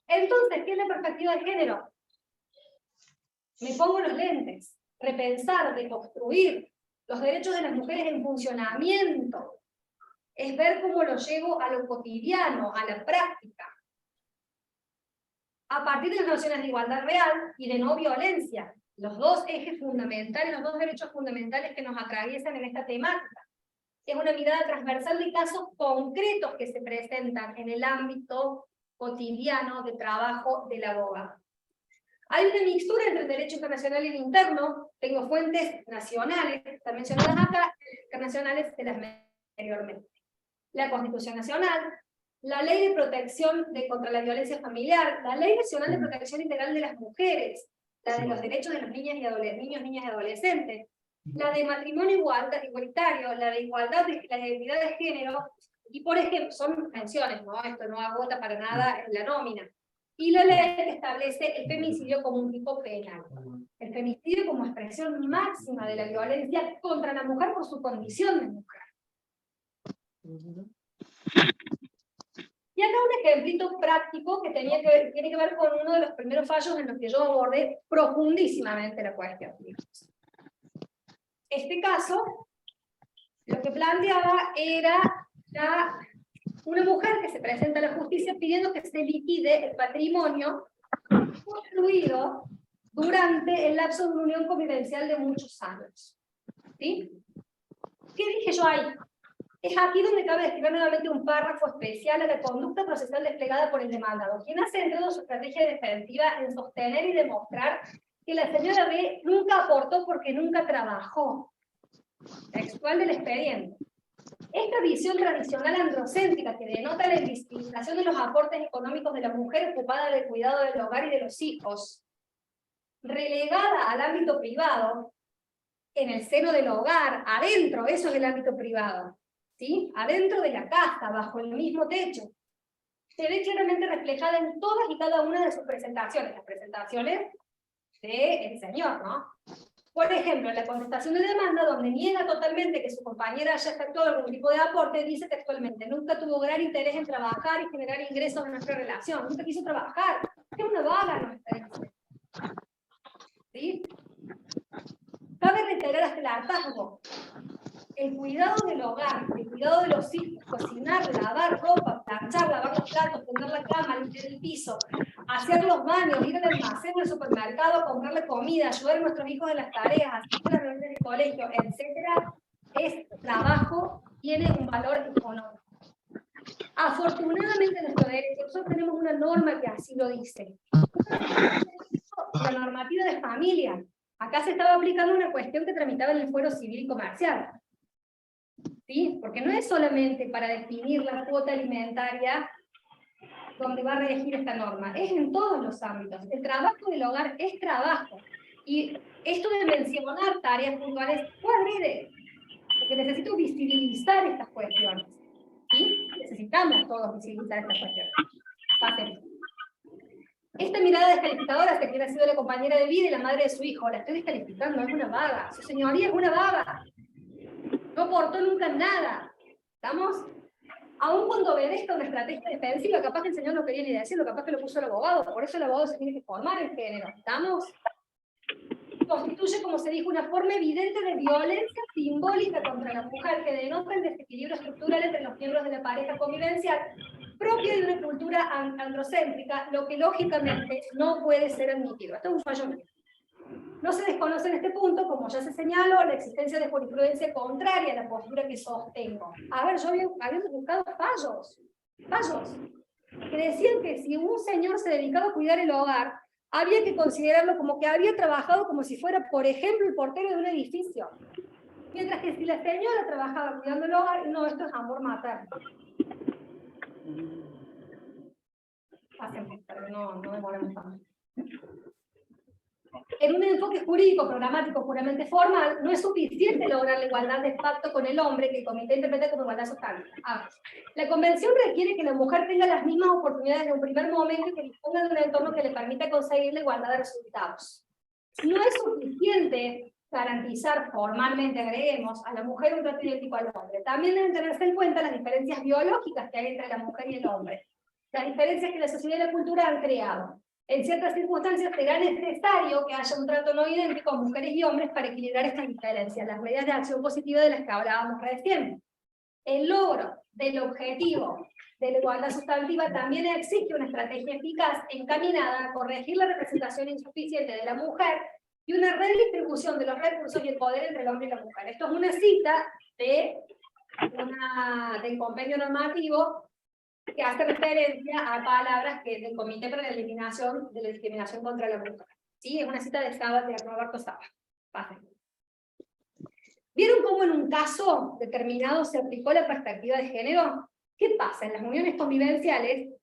Entonces, ¿qué es la perspectiva de género? Me pongo los lentes, repensar, deconstruir los derechos de las mujeres en funcionamiento, es ver cómo lo llevo a lo cotidiano, a la práctica, a partir de las nociones de igualdad real y de no violencia, los dos ejes fundamentales, los dos derechos fundamentales que nos atraviesan en esta temática. Es una mirada transversal de casos concretos que se presentan en el ámbito cotidiano de trabajo del abogado. Hay una mixtura entre el derecho internacional y el interno. Tengo fuentes nacionales, están mencionadas acá, internacionales de las anteriormente. La Constitución Nacional, la Ley de Protección contra la Violencia Familiar, la Ley Nacional de Protección Integral de las Mujeres, la de los derechos de los niños, niñas y adolescentes, la de matrimonio igualitario, la de igualdad de la identidad de género, y por ejemplo, son menciones, ¿no? Esto no agota para nada en la nómina. Y la ley que establece el femicidio como un tipo penal. El femicidio como expresión máxima de la violencia contra la mujer por su condición de mujer. Y acá un ejemplito práctico que tiene que ver con uno de los primeros fallos en los que yo abordé profundísimamente la cuestión. Este caso, lo que planteaba era una mujer que se presenta a la justicia pidiendo que se liquide el patrimonio construido durante el lapso de una unión convivencial de muchos años. ¿Sí? ¿Qué dije yo ahí? Es aquí donde cabe destinar nuevamente un párrafo especial a la conducta procesal desplegada por el demandado, quien ha centrado su estrategia defensiva en sostener y demostrar que la señora B nunca aportó porque nunca trabajó. Textual del expediente. Esta visión tradicional androcéntrica que denota la invisibilización de los aportes económicos de la mujer ocupada del cuidado del hogar y de los hijos, relegada al ámbito privado, en el seno del hogar, adentro, eso es el ámbito privado, ¿sí? Adentro de la casa, bajo el mismo techo, se ve claramente reflejada en todas y cada una de sus presentaciones, las presentaciones del señor, ¿no? Por ejemplo, en la contestación de demanda, donde niega totalmente que su compañera haya efectuado algún tipo de aporte, dice textualmente: nunca tuvo gran interés en trabajar y generar ingresos en nuestra relación, nunca quiso trabajar, es una vaga nuestra dice. ¿Sí? Cabe reiterar hasta el hartazgo. El cuidado del hogar, el cuidado de los hijos, cocinar, lavar ropa, planchar, lavar los platos, tender la cama, limpiar el piso, hacer los baños, ir al almacén, al supermercado, comprarle comida, ayudar a nuestros hijos en las tareas, asistir a las reuniones del colegio, etc., es trabajo, tiene un valor económico. Afortunadamente en nuestro derecho, nosotros tenemos una norma que así lo dice. La normativa de familia. Acá se estaba aplicando una cuestión que tramitaba en el fuero civil y comercial. ¿Sí? Porque no es solamente para definir la cuota alimentaria donde va a regir esta norma, es en todos los ámbitos. El trabajo del hogar es trabajo. Y esto de mencionar tareas puntuales fue adrede, porque necesito visibilizar estas cuestiones. ¿Sí? Necesitamos todos visibilizar estas cuestiones. Pásenlo. Esta mirada descalificadora hacia quien ha sido la compañera de vida y la madre de su hijo, la estoy descalificando, es una vaga. Su señoría es una vaga. No aportó nunca nada. ¿Estamos? Aún cuando obedezca una estrategia defensiva, capaz que el señor no quería ni decirlo, capaz que lo puso el abogado, por eso el abogado se tiene que formar en género. ¿Estamos? Constituye, como se dijo, una forma evidente de violencia simbólica contra la mujer que denota el desequilibrio estructural entre los miembros de la pareja convivencial, propio de una cultura androcéntrica, lo que lógicamente no puede ser admitido. Esto es un fallo mío. No se desconoce en este punto, como ya se señaló, la existencia de jurisprudencia contraria a la postura que sostengo. A ver, yo había buscado fallos, que decían que si un señor se dedicaba a cuidar el hogar, había que considerarlo como que había trabajado como si fuera, por ejemplo, el portero de un edificio. Mientras que si la señora trabajaba cuidando el hogar, no, esto es amor materno. Pásenme, pero no demoremos tanto. En un enfoque jurídico, programático, puramente formal, no es suficiente lograr la igualdad de facto con el hombre que el comité interpreta como igualdad sustantiva. La convención requiere que la mujer tenga las mismas oportunidades en un primer momento y que disponga de un entorno que le permita conseguir la igualdad de resultados. No es suficiente garantizar formalmente, agreguemos, a la mujer un trato idéntico al hombre. También deben tenerse en cuenta las diferencias biológicas que hay entre la mujer y el hombre. Las diferencias que la sociedad y la cultura han creado. En ciertas circunstancias será necesario que haya un trato no idéntico a mujeres y hombres para equilibrar estas diferencias, las medidas de acción positiva de las que hablábamos recién. El logro del objetivo de la igualdad sustantiva también exige una estrategia eficaz encaminada a corregir la representación insuficiente de la mujer y una redistribución de los recursos y el poder entre el hombre y la mujer. Esto es una cita del compendio normativo que hace referencia a palabras que del Comité para la Eliminación de la Discriminación contra la Mujer. ¿Sí? Es una cita de Saba, de Roberto Saba. Pasen. ¿Vieron cómo en un caso determinado se aplicó la perspectiva de género? ¿Qué pasa? En las uniones convivenciales,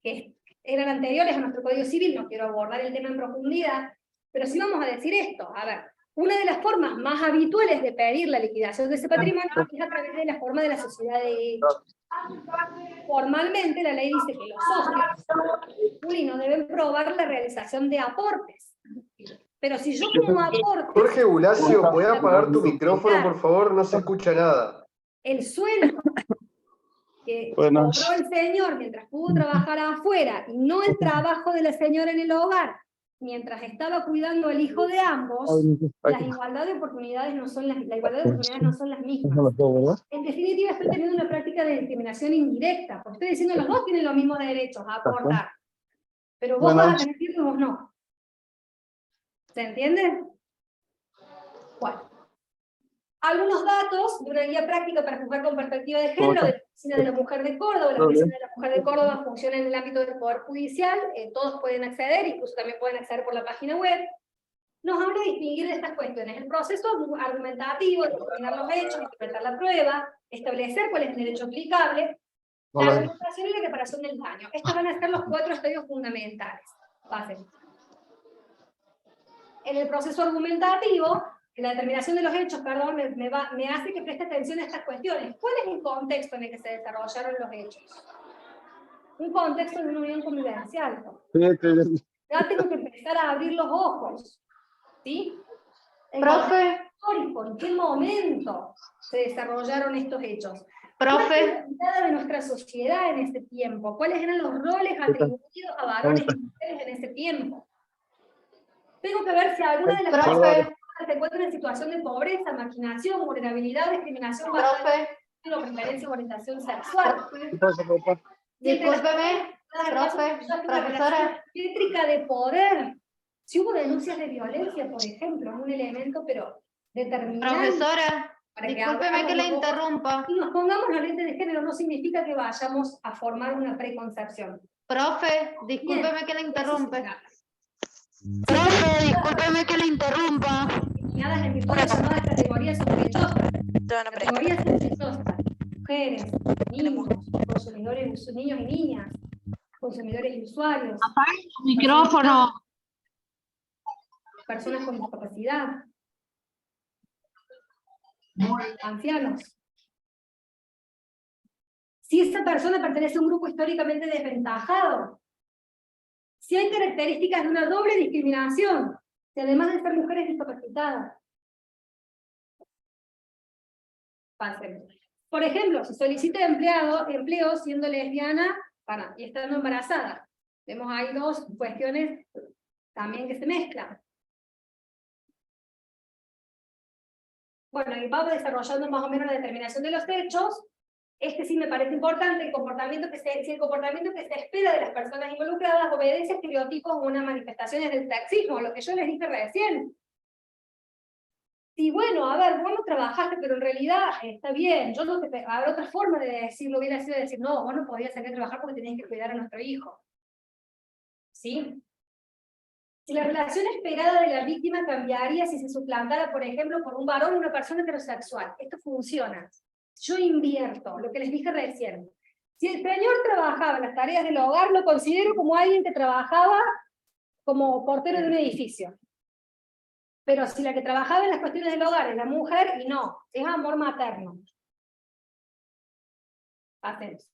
que eran anteriores a nuestro Código Civil, no quiero abordar el tema en profundidad, pero sí vamos a decir esto. A ver, una de las formas más habituales de pedir la liquidación de ese patrimonio es a través de la forma de la sociedad de hecho. Formalmente la ley dice que los socios masculinos deben probar la realización de aportes. Pero si yo como aporte... Jorge Bulacio, ¿podés apagar tu micrófono, por favor? No se escucha nada. El sueldo que cobró el señor mientras pudo trabajar afuera y no el trabajo de la señora en el hogar, mientras estaba cuidando al hijo de ambos, la igualdad de oportunidades no son las mismas. En definitiva, estoy teniendo una práctica de discriminación indirecta, porque estoy diciendo los dos tienen los mismos derechos a aportar, pero vos vas a tener tiempo y vos no. ¿Se entiende? Bueno. Algunos datos de una guía práctica para juzgar con perspectiva de género de la Oficina de la Mujer de Córdoba. La Oficina de la Mujer de Córdoba funciona en el ámbito del Poder Judicial, todos pueden acceder, incluso también pueden acceder por la página web. Nos habla de distinguir de estas cuestiones: el proceso argumentativo, determinar los hechos, interpretar la prueba, establecer cuál es el derecho aplicable, la argumentación y la reparación del daño. Estos van a ser los 4 estadios fundamentales. Pasen. En el proceso argumentativo, la determinación de los hechos, perdón, me hace que preste atención a estas cuestiones. ¿Cuál es el contexto en el que se desarrollaron los hechos? Un contexto de una unión convivencial. Ya tengo que empezar a abrir los ojos. ¿Sí? Profe. ¿En qué momento se desarrollaron estos hechos? Profe. ¿Cuál es la mirada de nuestra sociedad en ese tiempo? ¿Cuáles eran los roles atribuidos a varones y mujeres en ese tiempo? Tengo que ver si alguna de las personas se encuentran en situación de pobreza, marginación, vulnerabilidad, discriminación basada en preferencia o orientación sexual. Discúlpeme, profe, profesora. Métrica de poder. Si hubo denuncias de violencia, por ejemplo, es un elemento, pero determinante. Profesora, discúlpeme que la interrumpa. Y nos pongamos los lentes de género no significa que vayamos a formar una preconcepción. Profe, discúlpeme que la interrumpe. Profe, discúlpeme que la interrumpa. En virtud de las llamadas categorías sospechosas. Categorías sospechosas. Mujeres, niños, consumidores, niños y niñas, consumidores y usuarios. Apague el micrófono. Personas con discapacidad. Ancianos. Si esa persona pertenece a un grupo históricamente desventajado, si hay características de una doble discriminación, y además de ser mujeres discapacitadas. Pasen. Por ejemplo, si solicita empleo siendo lesbiana y estando embarazada. Vemos ahí 2 cuestiones también que se mezclan. Bueno, y vamos desarrollando más o menos la determinación de los hechos. Este sí me parece importante, si el comportamiento que se espera de las personas involucradas obedece a estereotipos o unas manifestaciones del sexismo, lo que yo les dije recién. Sí, bueno, a ver, vos no trabajaste, pero en realidad está bien, yo no te... A ver, otra forma de decirlo hubiera sido decir, no, vos no podías salir a trabajar porque tenías que cuidar a nuestro hijo. ¿Sí? Si la relación esperada de la víctima cambiaría si se suplantara, por ejemplo, por un varón o una persona heterosexual. Esto funciona. Yo invierto, lo que les dije recién. Si el señor trabajaba en las tareas del hogar, lo considero como alguien que trabajaba como portero de un edificio. Pero si la que trabajaba en las cuestiones del hogar es la mujer, y no, es amor materno. Hacemos.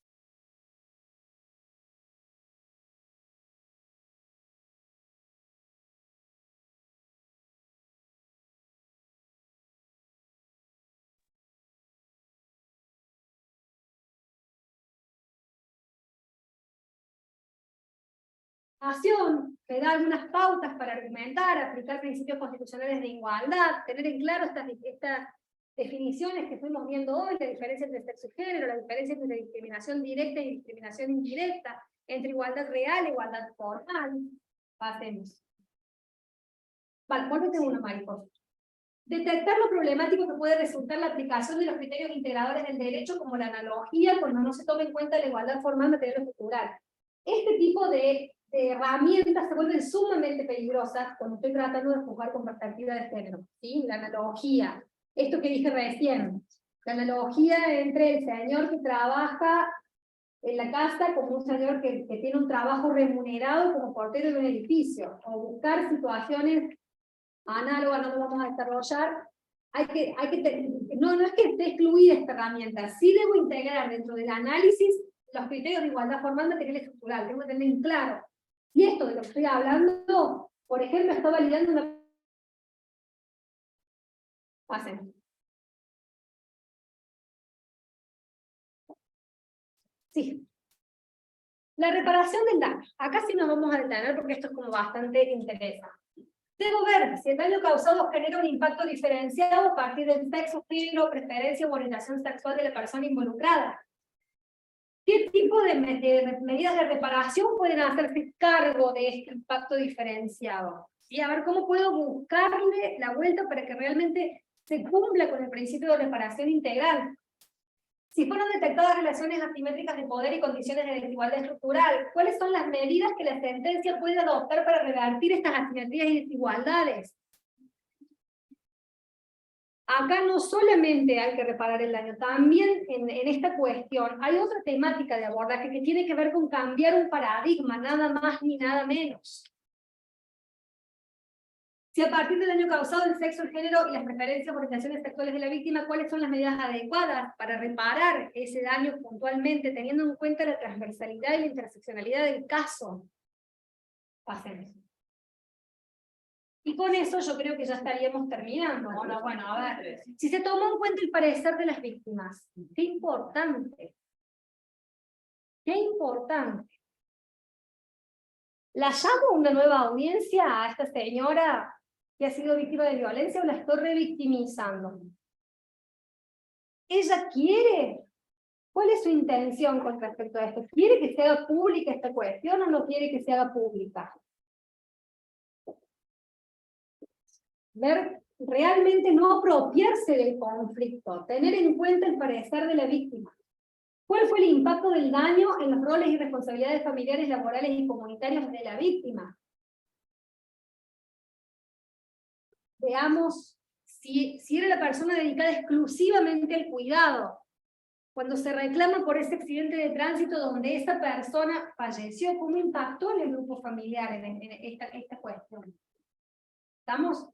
Me da algunas pautas para argumentar, aplicar principios constitucionales de igualdad, tener en claro estas definiciones que fuimos viendo hoy, la diferencia entre sexo y género, la diferencia entre discriminación directa y discriminación indirecta, entre igualdad real e igualdad formal. Pasemos. Vale, vuélvete uno, Maricos. Detectar lo problemático que puede resultar la aplicación de los criterios integradores del derecho, como la analogía, cuando no se toma en cuenta la igualdad formal, material o estructural. Este tipo de herramientas se vuelven sumamente peligrosas cuando estoy tratando de juzgar con perspectiva de género, ¿sí? La analogía, esto que dije recién, la analogía entre el señor que trabaja en la casa como un señor que tiene un trabajo remunerado como portero de un edificio, o buscar situaciones análogas, no lo vamos a desarrollar. No es que esté excluida esta herramienta, sí debo integrar dentro del análisis los criterios de igualdad formal, material y estructural, tengo que tener en claro. Y esto de lo que estoy hablando, por ejemplo, está validando una... Pasen. Sí. La reparación del daño. Acá sí nos vamos a detener porque esto es como bastante interesante. Debo ver si el daño causado genera un impacto diferenciado a partir del sexo, género, preferencia o orientación sexual de la persona involucrada. ¿Qué tipo de medidas de reparación pueden hacerse cargo de este impacto diferenciado? Y a ver cómo puedo buscarle la vuelta para que realmente se cumpla con el principio de reparación integral. Si fueron detectadas relaciones asimétricas de poder y condiciones de desigualdad estructural, ¿cuáles son las medidas que la sentencia puede adoptar para revertir estas asimetrías y desigualdades? Acá no solamente hay que reparar el daño, también en esta cuestión hay otra temática de abordaje que tiene que ver con cambiar un paradigma, nada más ni nada menos. Si a partir del daño causado el sexo, el género y las preferencias o orientaciones sexuales de la víctima, ¿cuáles son las medidas adecuadas para reparar ese daño puntualmente, teniendo en cuenta la transversalidad y la interseccionalidad del caso? Pasemos. Y con eso yo creo que ya estaríamos terminando. Bueno, a ver, si se tomó en cuenta el parecer de las víctimas, qué importante. Qué importante. ¿La llamo a una nueva audiencia a esta señora que ha sido víctima de violencia o la estoy revictimizando? ¿Ella quiere? ¿Cuál es su intención con respecto a esto? ¿Quiere que se haga pública esta cuestión o no quiere que se haga pública? Ver, realmente no apropiarse del conflicto, tener en cuenta el parecer de la víctima. ¿Cuál fue el impacto del daño en los roles y responsabilidades familiares, laborales y comunitarios de la víctima? Veamos si era la persona dedicada exclusivamente al cuidado. Cuando se reclama por ese accidente de tránsito donde esa persona falleció, ¿cómo impactó en el grupo familiar en esta cuestión? ¿Estamos?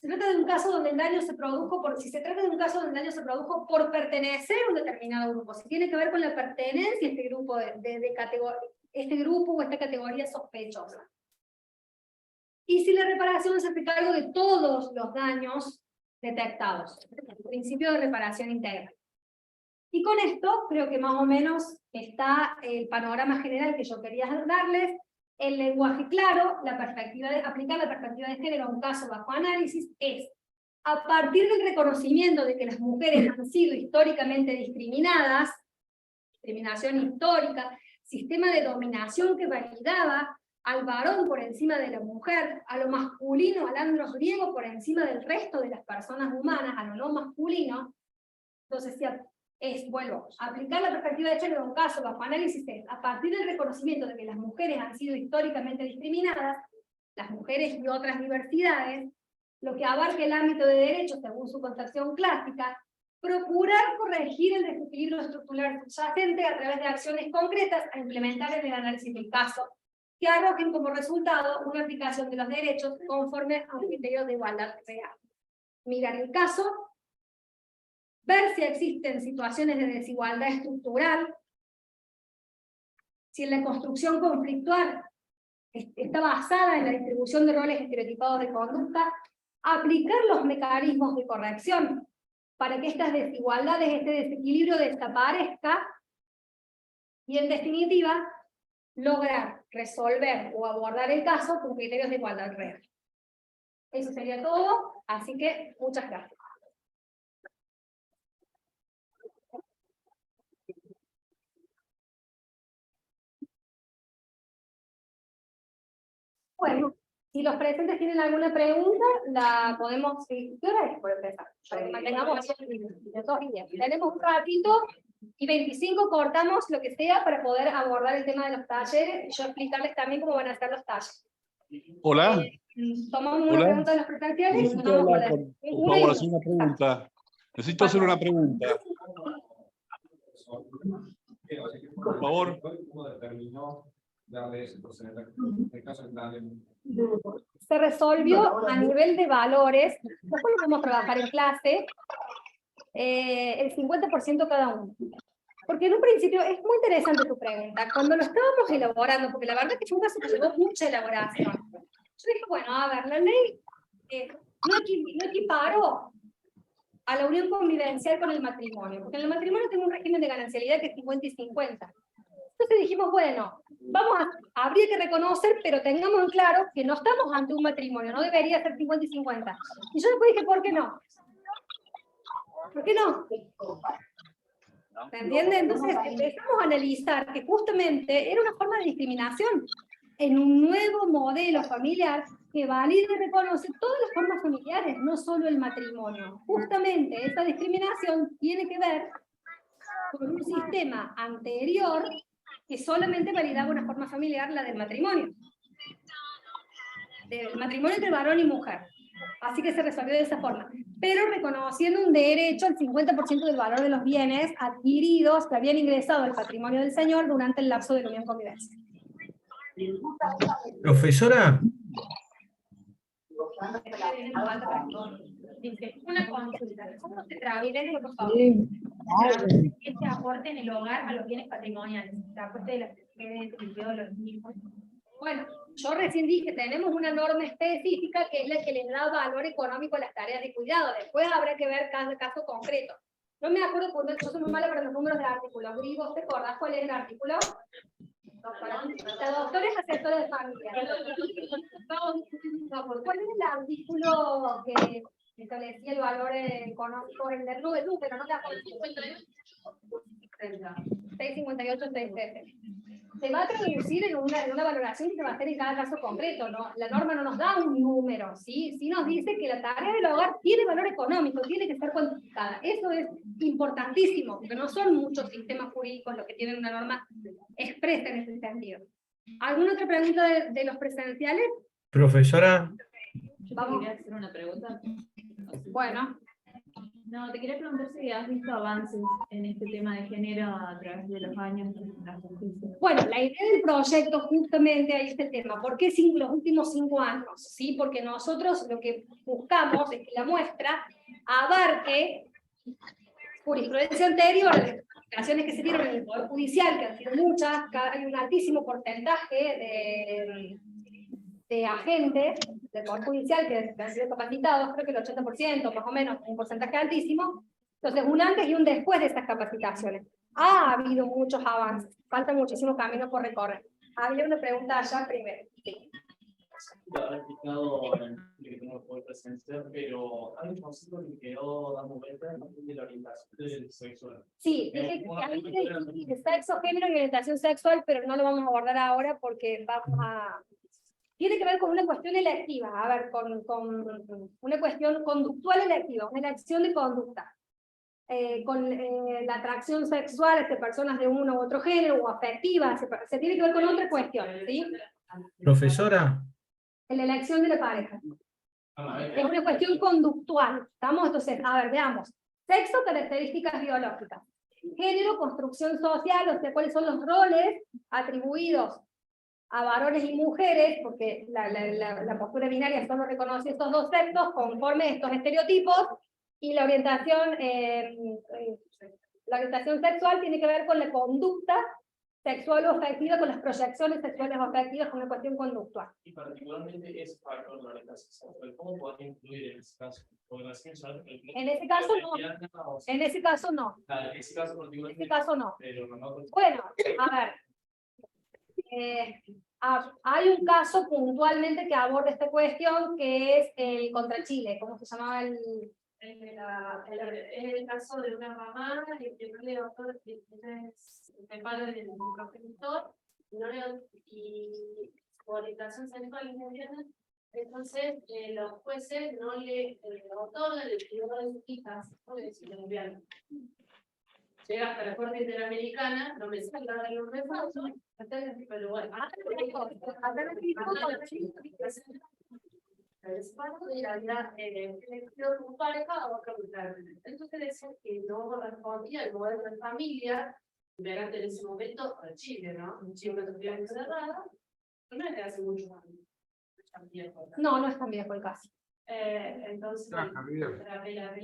Se trata de un caso donde el daño se produjo si se trata de un caso donde el daño se produjo por pertenecer a un determinado grupo, si tiene que ver con la pertenencia a este grupo este grupo o esta categoría sospechosa. Y si la reparación se hace cargo de todos los daños detectados, el principio de reparación integral. Y con esto creo que más o menos está el panorama general que yo quería darles. El lenguaje claro, aplicar la perspectiva de género a un caso bajo análisis es, a partir del reconocimiento de que las mujeres han sido históricamente discriminadas, discriminación histórica, sistema de dominación que validaba al varón por encima de la mujer, a lo masculino, al andros griego por encima del resto de las personas humanas, a lo no masculino. Entonces, vuelvo, aplicar la perspectiva de género en un caso bajo análisis es, a partir del reconocimiento de que las mujeres han sido históricamente discriminadas, las mujeres y otras diversidades, lo que abarca el ámbito de derecho según su concepción clásica, procurar corregir el desequilibrio estructural subyacente a través de acciones concretas a implementar en el análisis del caso, que arrojen como resultado una aplicación de los derechos conforme a un criterio de igualdad real. Mirar el caso, ver si existen situaciones de desigualdad estructural, si en la construcción conflictual está basada en la distribución de roles estereotipados de conducta, aplicar los mecanismos de corrección para que estas desigualdades, este desequilibrio desaparezca, y en definitiva, lograr resolver o abordar el caso con criterios de igualdad real. Eso sería todo, así que muchas gracias. Bueno, Si los presentes tienen alguna pregunta, la podemos... ¿Qué hora es por empezar? Para que mantengamos de 2 y 10. Tenemos un ratito y 25 cortamos lo que sea para poder abordar el tema de los talleres y yo explicarles también cómo van a ser los talleres. Hola. Tomamos una Hola. pregunta de los presenciales y Necesito tomamos hablar la... por favor, hacer una pregunta. Necesito hacer una pregunta. Por favor. Se resolvió a nivel de valores, después lo vamos a trabajar en clase, el 50% cada uno. Porque en un principio es muy interesante tu pregunta. Cuando lo estábamos elaborando, porque la verdad es que fue un caso que llevó mucha elaboración, yo dije, bueno, a ver, la ley no equiparó a la unión convivencial con el matrimonio, porque en el matrimonio tengo un régimen de ganancialidad que es 50 y 50. Entonces dijimos, bueno, habría que reconocer, pero tengamos en claro que no estamos ante un matrimonio, no debería ser 50 y 50. Y yo después dije, ¿por qué no? ¿Por qué no? ¿Se entiende? Entonces empezamos a analizar que justamente era una forma de discriminación en un nuevo modelo familiar que valida y reconoce todas las formas familiares, no solo el matrimonio. Justamente esta discriminación tiene que ver con un sistema anterior que solamente validaba una forma familiar, la del matrimonio. Del matrimonio entre varón y mujer. Así que se resolvió de esa forma. Pero reconociendo un derecho al 50% del valor de los bienes adquiridos que habían ingresado al patrimonio del señor durante el lapso de la unión convivencia. Profesora. Una consulta. ¿Cómo se traduce, por favor? Este aporte en el hogar a los bienes patrimoniales? El aporte de las mujeres, de los hijos. Bueno, yo recién dije, tenemos una norma específica que es la que les da valor económico a las tareas de cuidado. Después habrá que ver cada caso concreto. No me acuerdo, yo soy muy mala para los números de artículos. Griego, ¿te acordás cuál es el artículo? La doctora es asesora de familia. ¿Cuál es el artículo que establecía el valor económico en el número? No te acuerdo. 658, 613. Se va a traducir en una valoración que se va a hacer en cada caso concreto, ¿no? La norma no nos da un número, ¿sí? Sí nos dice que la tarea del hogar tiene valor económico, tiene que ser cuantificada. Eso es importantísimo, porque no son muchos sistemas jurídicos los que tienen una norma expresa en ese sentido. ¿Alguna otra pregunta de los presenciales? Profesora. Yo te quería hacer una pregunta. Bueno. No, te quería preguntar si has visto avances en este tema de género a través de los años en la justicia. Bueno, la idea del proyecto justamente ahí está el tema. ¿Por qué los últimos 5 años? ¿Sí? Porque nosotros lo que buscamos es que la muestra abarque jurisprudencia anterior, las acciones que se dieron en el Poder Judicial, que han sido muchas, hay un altísimo porcentaje de agentes del Poder Judicial que han sido capacitados, creo que el 80% más o menos, un porcentaje altísimo. Entonces, un antes y un después de estas capacitaciones. Ha habido muchos avances, falta muchísimo camino por recorrer. Había una pregunta allá primero. Sí. He explicado que tengo que poder presenciar, pero hay un concepto que quedó dando vuelta de la orientación sexual. Sí, dije que hay que distinguir sexo, género y orientación sexual, pero no lo vamos a abordar ahora porque vamos a... Tiene que ver con una cuestión electiva, a ver, con una cuestión conductual electiva, una elección de conducta. Con la atracción sexual hacia personas de uno u otro género, o afectiva, se tiene que ver con otra cuestión, ¿sí? Profesora. En la elección de la pareja. Es una cuestión conductual, ¿estamos? Entonces, a ver, veamos. Sexo, características biológicas. Género, construcción social, o sea, cuáles son los roles atribuidos a varones y mujeres, porque la postura binaria solo reconoce estos dos sexos conforme a estos estereotipos, y la orientación sexual tiene que ver con la conducta sexual o afectiva, con las proyecciones sexuales o afectivas, con una cuestión conductual. Y particularmente ese factor de la orientación sexual, ¿cómo podemos incluir en ese caso? En ese caso no. En ese caso no. En ese caso particularmente. En ese caso no. Pero no. Bueno, a ver. Hay un caso puntualmente que aborda esta cuestión, que es el contra Chile. ¿Cómo se llamaba el caso de una mamá que no le doctor el padre del progenitor y su orientación sexual Entonces, los jueces no le otorgan el cuidado de sus hijas, por decirlo muy bien. Llega hasta la Corte Interamericana, no me salga de los repasos, pero bueno. Es parte de la elección de un pareja a otra mujer. Entonces decían que no correspondía el modelo de familia, verán en ese momento a Chile, ¿no? En Chile una sociedad encerrada, no es de hace muchos años. No, no es tan viejo el caso. Entonces, apela,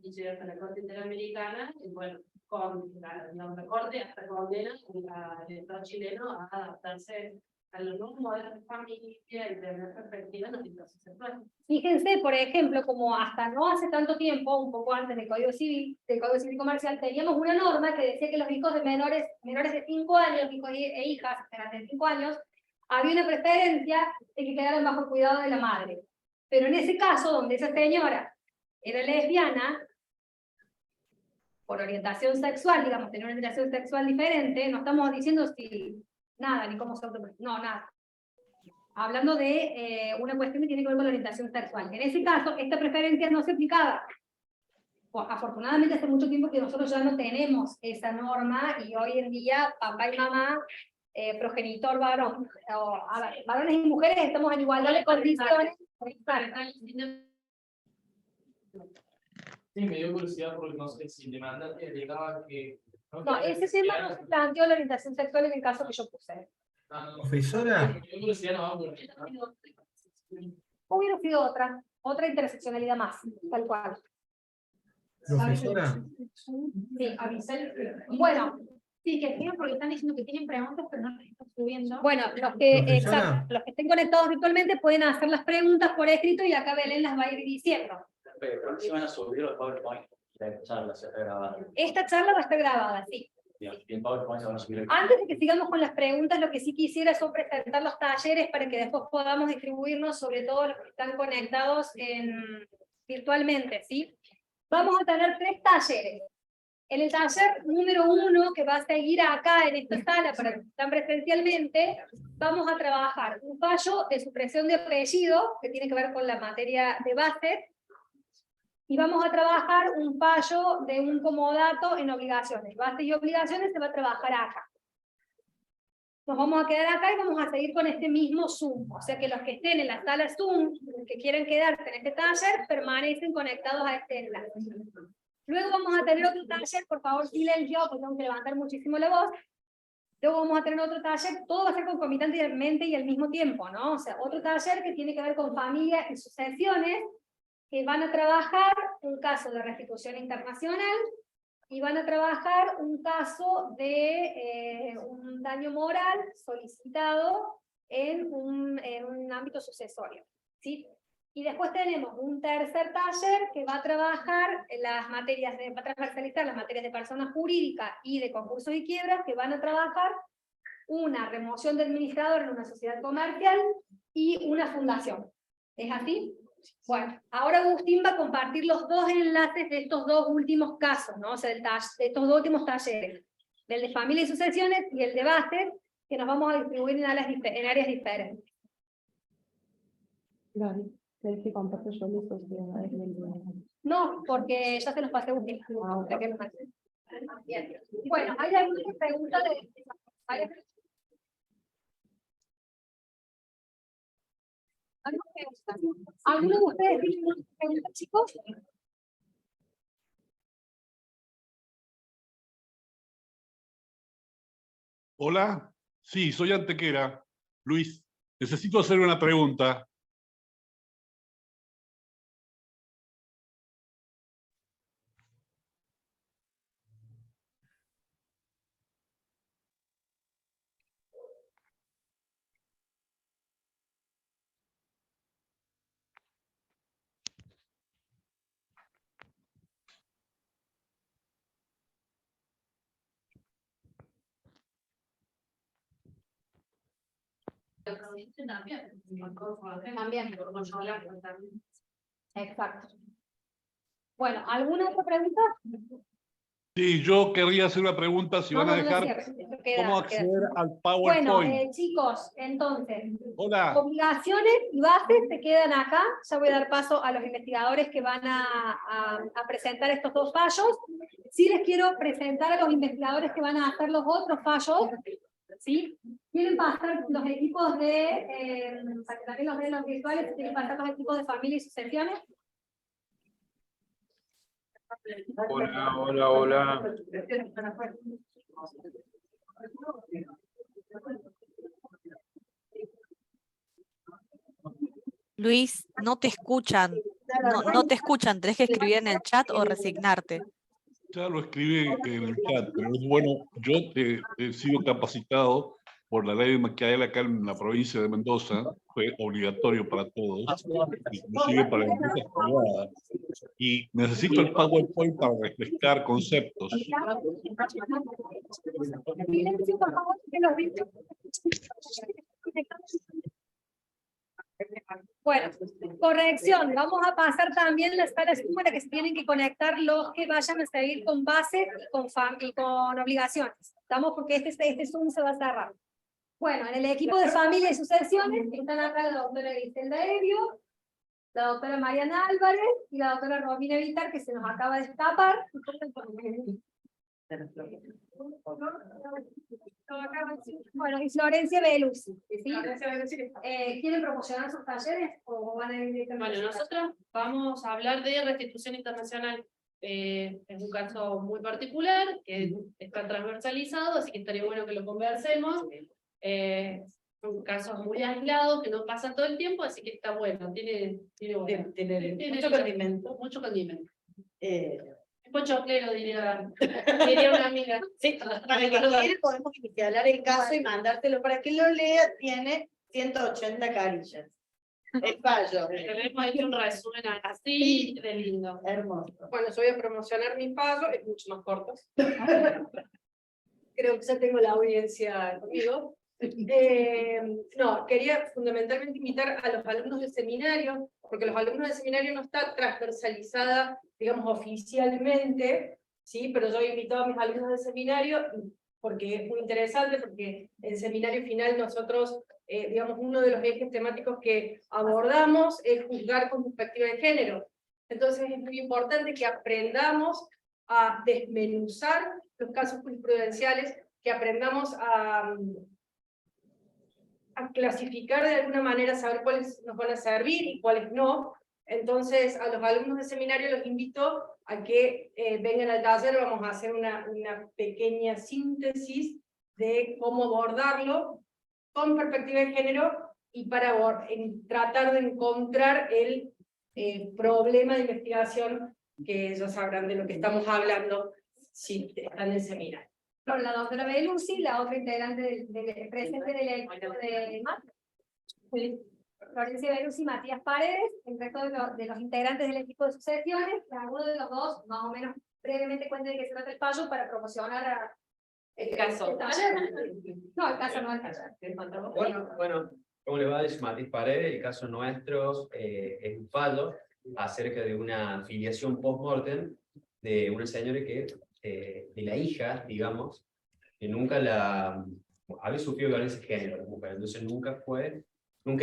y llega hasta la Corte Interamericana, y bueno, con la Corte hasta condena al Estado chileno a adaptarse a los nuevos modelos de familia y tener perspectiva en los discursos sexuales. Fíjense, por ejemplo, como hasta no hace tanto tiempo, un poco antes del Código Civil Comercial, teníamos una norma que decía que los hijos de menores de 5 años, hijos e hijas de 5 años, había una preferencia de que quedaran bajo el cuidado de la madre. Pero en ese caso, donde esa señora era lesbiana, por orientación sexual, digamos, tenía una orientación sexual diferente, no estamos diciendo si nada, ni cómo se no, nada. Hablando de una cuestión que tiene que ver con la orientación sexual. En ese caso, esta preferencia no se aplicaba. Afortunadamente, hace mucho tiempo que nosotros ya no tenemos esa norma, y hoy en día, papá y mamá, progenitor varón, varones y mujeres estamos en igualdad de condiciones. Sí, me dio curiosidad porque no sé si demandante alegaba que... No, ese tema no se planteó la orientación sexual en el caso que yo puse. Profesora. Hubiera sido otra interseccionalidad más, tal cual. Profesora. Sí, avisar. Bueno. Sí, que escriben porque están diciendo que tienen preguntas, pero no las están subiendo. Bueno, los que estén conectados virtualmente pueden hacer las preguntas por escrito y acá Belén las va a ir diciendo. Pero si van a subir el PowerPoint, la charla se está grabada. Esta charla va a estar grabada, sí. Y en PowerPoint se van a subir. Antes de que sigamos con las preguntas, lo que sí quisiera es presentar los talleres para que después podamos distribuirnos, sobre todo los que están conectados virtualmente, ¿sí? Vamos a tener 3 talleres. En el taller número 1, que va a seguir acá en esta sala para los que están presencialmente, vamos a trabajar un fallo de supresión de apellido, que tiene que ver con la materia de base, y vamos a trabajar un fallo de un comodato en obligaciones. Base y obligaciones se va a trabajar acá. Nos vamos a quedar acá y vamos a seguir con este mismo Zoom. O sea que los que estén en la sala Zoom, que quieren quedarse en este taller, permanecen conectados a este enlace. Luego vamos a tener otro taller, por favor silencio, porque tengo que levantar muchísimo la voz. Luego vamos a tener otro taller, todo va a ser concomitantemente y al mismo tiempo, ¿no? O sea, otro taller que tiene que ver con familia y sucesiones, que van a trabajar un caso de restitución internacional y van a trabajar un caso de un daño moral solicitado en un ámbito sucesorio, ¿sí? Y después tenemos un tercer taller que va a trabajar va a transversalizar las materias de persona jurídica y de concursos y quiebras, que van a trabajar una remoción de administrador en una sociedad comercial y una fundación. ¿Es así? Bueno, ahora Agustín va a compartir los 2 enlaces de estos 2 últimos casos, ¿no? O sea, de estos 2 últimos talleres, el de familia y sucesiones y el de base, que nos vamos a distribuir en áreas diferentes. Claro. Que comparto yo mis sociedades. No, porque ya se los pasé un día. Bien. Bueno, ¿hay alguna pregunta ¿Alguno de ustedes tiene una pregunta, chicos? Hola, sí, soy Antequera. Luis, necesito hacer una pregunta. También. Exacto. Bueno, ¿alguna otra pregunta? Sí, yo querría hacer una pregunta, si van a dejar cómo acceder al PowerPoint. Bueno, chicos, entonces, Hola. obligaciones y bases se quedan acá. Ya voy a dar paso a los investigadores que van a presentar estos dos fallos. Sí les quiero presentar a los investigadores que van a hacer los otros fallos. ¿Sí? Quieren pasar los equipos de, para que también los vean los virtuales, quieren pasar los equipos de familia y sucesiones. Hola. Luis, no te escuchan. No te escuchan, tenés que escribir en el chat o resignarte. Ya lo escribí en el chat, pero es bueno, yo he sido capacitado por la ley de Micaela acá en la provincia de Mendoza, fue obligatorio para todos, inclusive para las empresas privadas, y necesito el PowerPoint para refrescar conceptos. Bueno, corrección, vamos a pasar también las salas para que se tienen que conectar los que vayan a seguir con bases y con obligaciones. ¿Estamos? Porque este Zoom se va a cerrar. Bueno, en el equipo de familia y sucesiones están acá la doctora Griselda Evio, la doctora Mariana Álvarez y la doctora Romina Vitar, que se nos acaba de escapar. Bueno, y Florencia Belusi. ¿Sí? ¿Quieren promocionar sus talleres o van a ir directamente? Bueno, nosotros vamos a hablar de restitución internacional. Es un caso muy particular, que está transversalizado, así que estaría bueno que lo conversemos. Son casos muy aislados, que no pasan todo el tiempo, así que está bueno, tiene mucho condimento. Mucho condimento. Pochoclero, diría una amiga. Sí, para el que quiere podemos iniciar el caso y mandártelo para que lo lea, tiene 180 carillas. El fallo. Tenemos hecho un resumen así de lindo. Hermoso. Bueno, yo voy a promocionar mi fallo, es mucho más corto. Creo que ya tengo la audiencia conmigo. No, quería fundamentalmente invitar a los alumnos del seminario, porque los alumnos del seminario no está transversalizada, digamos, oficialmente, ¿sí? Pero yo he invitado a mis alumnos del seminario porque es muy interesante, porque en el seminario final nosotros, digamos, uno de los ejes temáticos que abordamos es juzgar con perspectiva de género. Entonces es muy importante que aprendamos a desmenuzar los casos jurisprudenciales, que aprendamos a clasificar de alguna manera, saber cuáles nos van a servir y cuáles no. Entonces, a los alumnos del seminario los invito a que vengan al taller. Vamos a hacer una pequeña síntesis de cómo abordarlo con perspectiva de género y para tratar de encontrar el problema de investigación, que ya sabrán de lo que estamos hablando si están en el seminario. La doctora Belusi, la otra integrante presente del equipo de MAT. Florencia Belusi y Matías Paredes, el resto de los integrantes del equipo de sucesiones. Cada uno de los dos, más o menos brevemente, cuente de qué se trata el fallo para promocionar el caso. El taller. No, el caso no, el taller. Bueno, ¿cómo le va? Es Matías Paredes. El caso nuestro es un fallo acerca de una filiación post-mortem de una señora que de la hija, digamos, que nunca había sufrido violencia de género, la mujer, entonces nunca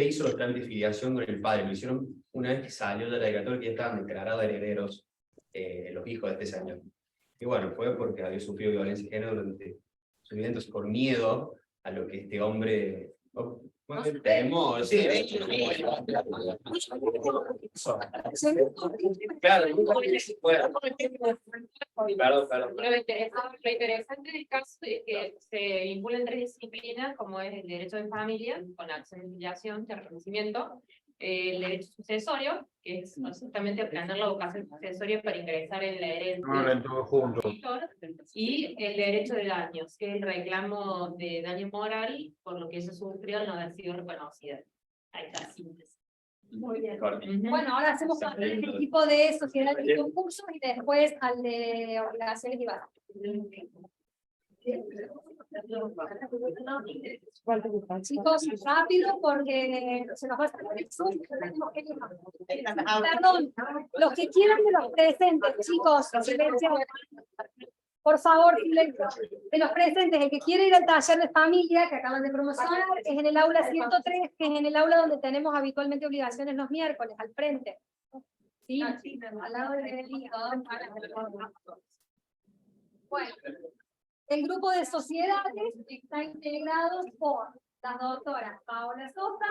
hizo los trámites de filiación con el padre, lo hicieron una vez que salió de la declaratoria, que ya estaban declarados herederos los hijos de este señor. Y bueno, fue porque había sufrido violencia de género durante su vida, entonces por miedo a lo que este hombre... Tenemos... Claro, Lo interesante del caso es que se vinculan tres disciplinas, como es el derecho de familia, con acción de filiación, de reconocimiento, el derecho sucesorio, que es justamente aprender la vocación sucesoria para ingresar en la herencia, y el derecho de daños, que es el reclamo de daño moral por lo que ella sufrió al no haber sido reconocida. Ahí está la síntesis. Muy bien. Bueno, ahora hacemos el equipo de sociedades y concursos y después al de obligaciones y bases. Chicos, rápido porque se nos va a hacer el Zoom. Perdón, los que quieran que los presenten, chicos, silencio. Por favor, silencio. De los presentes, el que quiere ir al taller de familia que acaban de promocionar es en el aula 103, que es en el aula donde tenemos habitualmente obligaciones los miércoles, al frente. ¿Sí? Al lado del Bueno, el grupo de sociedades está integrado por la doctora Paola Sosa,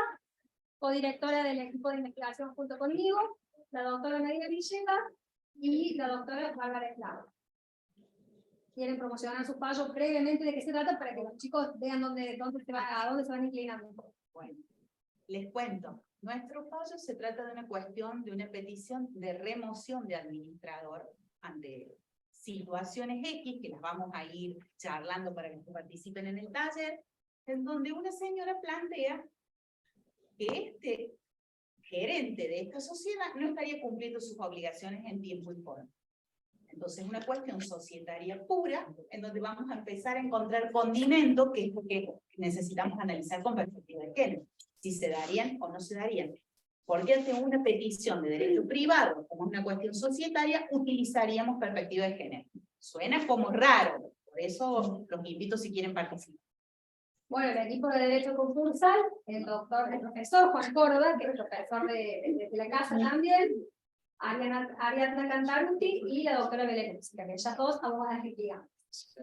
codirectora del equipo de investigación junto conmigo, la doctora Nadia Villegas y la doctora Bárbara Eslava. Quieren promocionar sus fallos brevemente de qué se trata para que los chicos vean a dónde se van inclinando. Bueno, les cuento. Nuestro fallo se trata de una cuestión, de una petición de remoción de administrador ante situaciones X, que las vamos a ir charlando para que participen en el taller, en donde una señora plantea que este gerente de esta sociedad no estaría cumpliendo sus obligaciones en tiempo y forma. Entonces, una cuestión societaria pura, en donde vamos a empezar a encontrar condimentos, que es lo que necesitamos analizar con perspectiva de género. Si se darían o no se darían. Porque ante una petición de derecho privado, como una cuestión societaria, utilizaríamos perspectiva de género. Suena como raro, por eso los invito si quieren participar. Bueno, el equipo de Derecho Concursal, el profesor Juan Córdoba, que es profesor de la casa también, Ariadna Cantaruti y la doctora Belén, que ellas dos abogadas litigantes.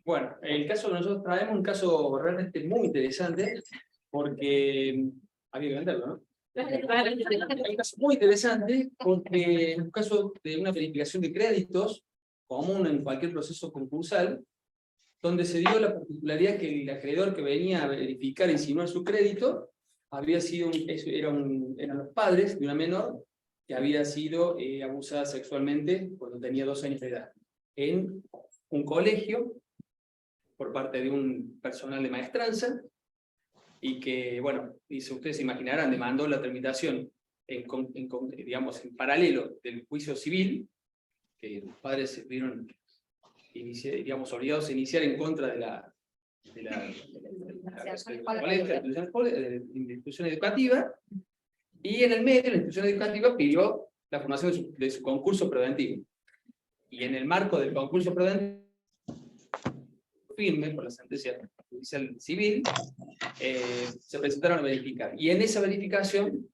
Bueno, el caso que nosotros traemos es un caso realmente muy interesante, porque había que venderlo, ¿no? Es un caso muy interesante porque es un caso de una verificación de créditos común en cualquier proceso concursal, donde se dio la particularidad que el acreedor que venía a verificar e insinuar su crédito había sido eran los padres de una menor que había sido abusada sexualmente cuando tenía 2 años de edad, en un colegio, por parte de un personal de maestranza, y que, bueno, ustedes se imaginarán, demandó la tramitación digamos, en paralelo del juicio civil, que los padres se vieron digamos, obligados a iniciar en contra de la institución educativa, y en el medio la institución educativa pidió la formación de su concurso preventivo. Y en el marco del concurso preventivo, firme por la sentencia judicial civil, se presentaron a verificar. Y en esa verificación,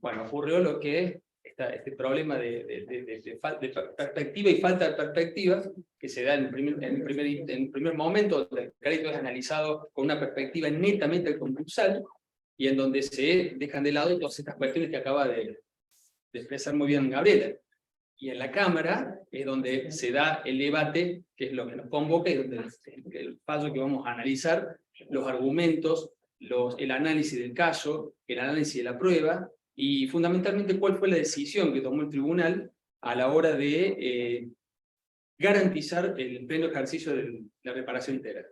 bueno, ocurrió lo que es este problema de perspectiva y falta de perspectiva, que se da en el primer momento, donde el crédito es analizado con una perspectiva netamente concursal, y en donde se dejan de lado todas estas cuestiones que acaba de expresar muy bien Gabriela. Y en la Cámara es donde se da el debate, que es lo que nos convoca, y donde el fallo que vamos a analizar, los argumentos, el análisis del caso, el análisis de la prueba, y fundamentalmente cuál fue la decisión que tomó el tribunal a la hora de garantizar el pleno ejercicio de la reparación integral.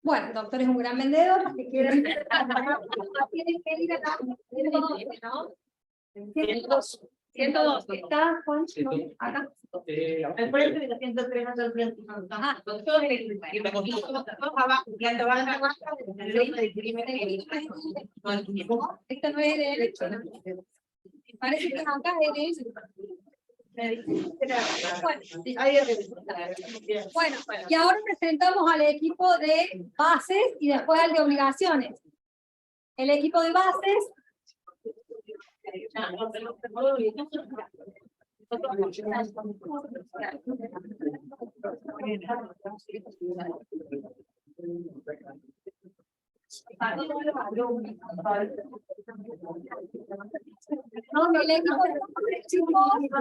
Bueno, el doctor es un gran vendedor, que quiere tienen que ir a la 112, ¿no? 102, ¿está Juan? Acá. Al frente de la 103, no al frente. Ajá, todos abajo, planta baja, del crimen. Esta no es de derecho. Parece que acá es de eso. Bueno, y ahora presentamos al equipo de bases y después al de obligaciones. El equipo de bases. El equipo de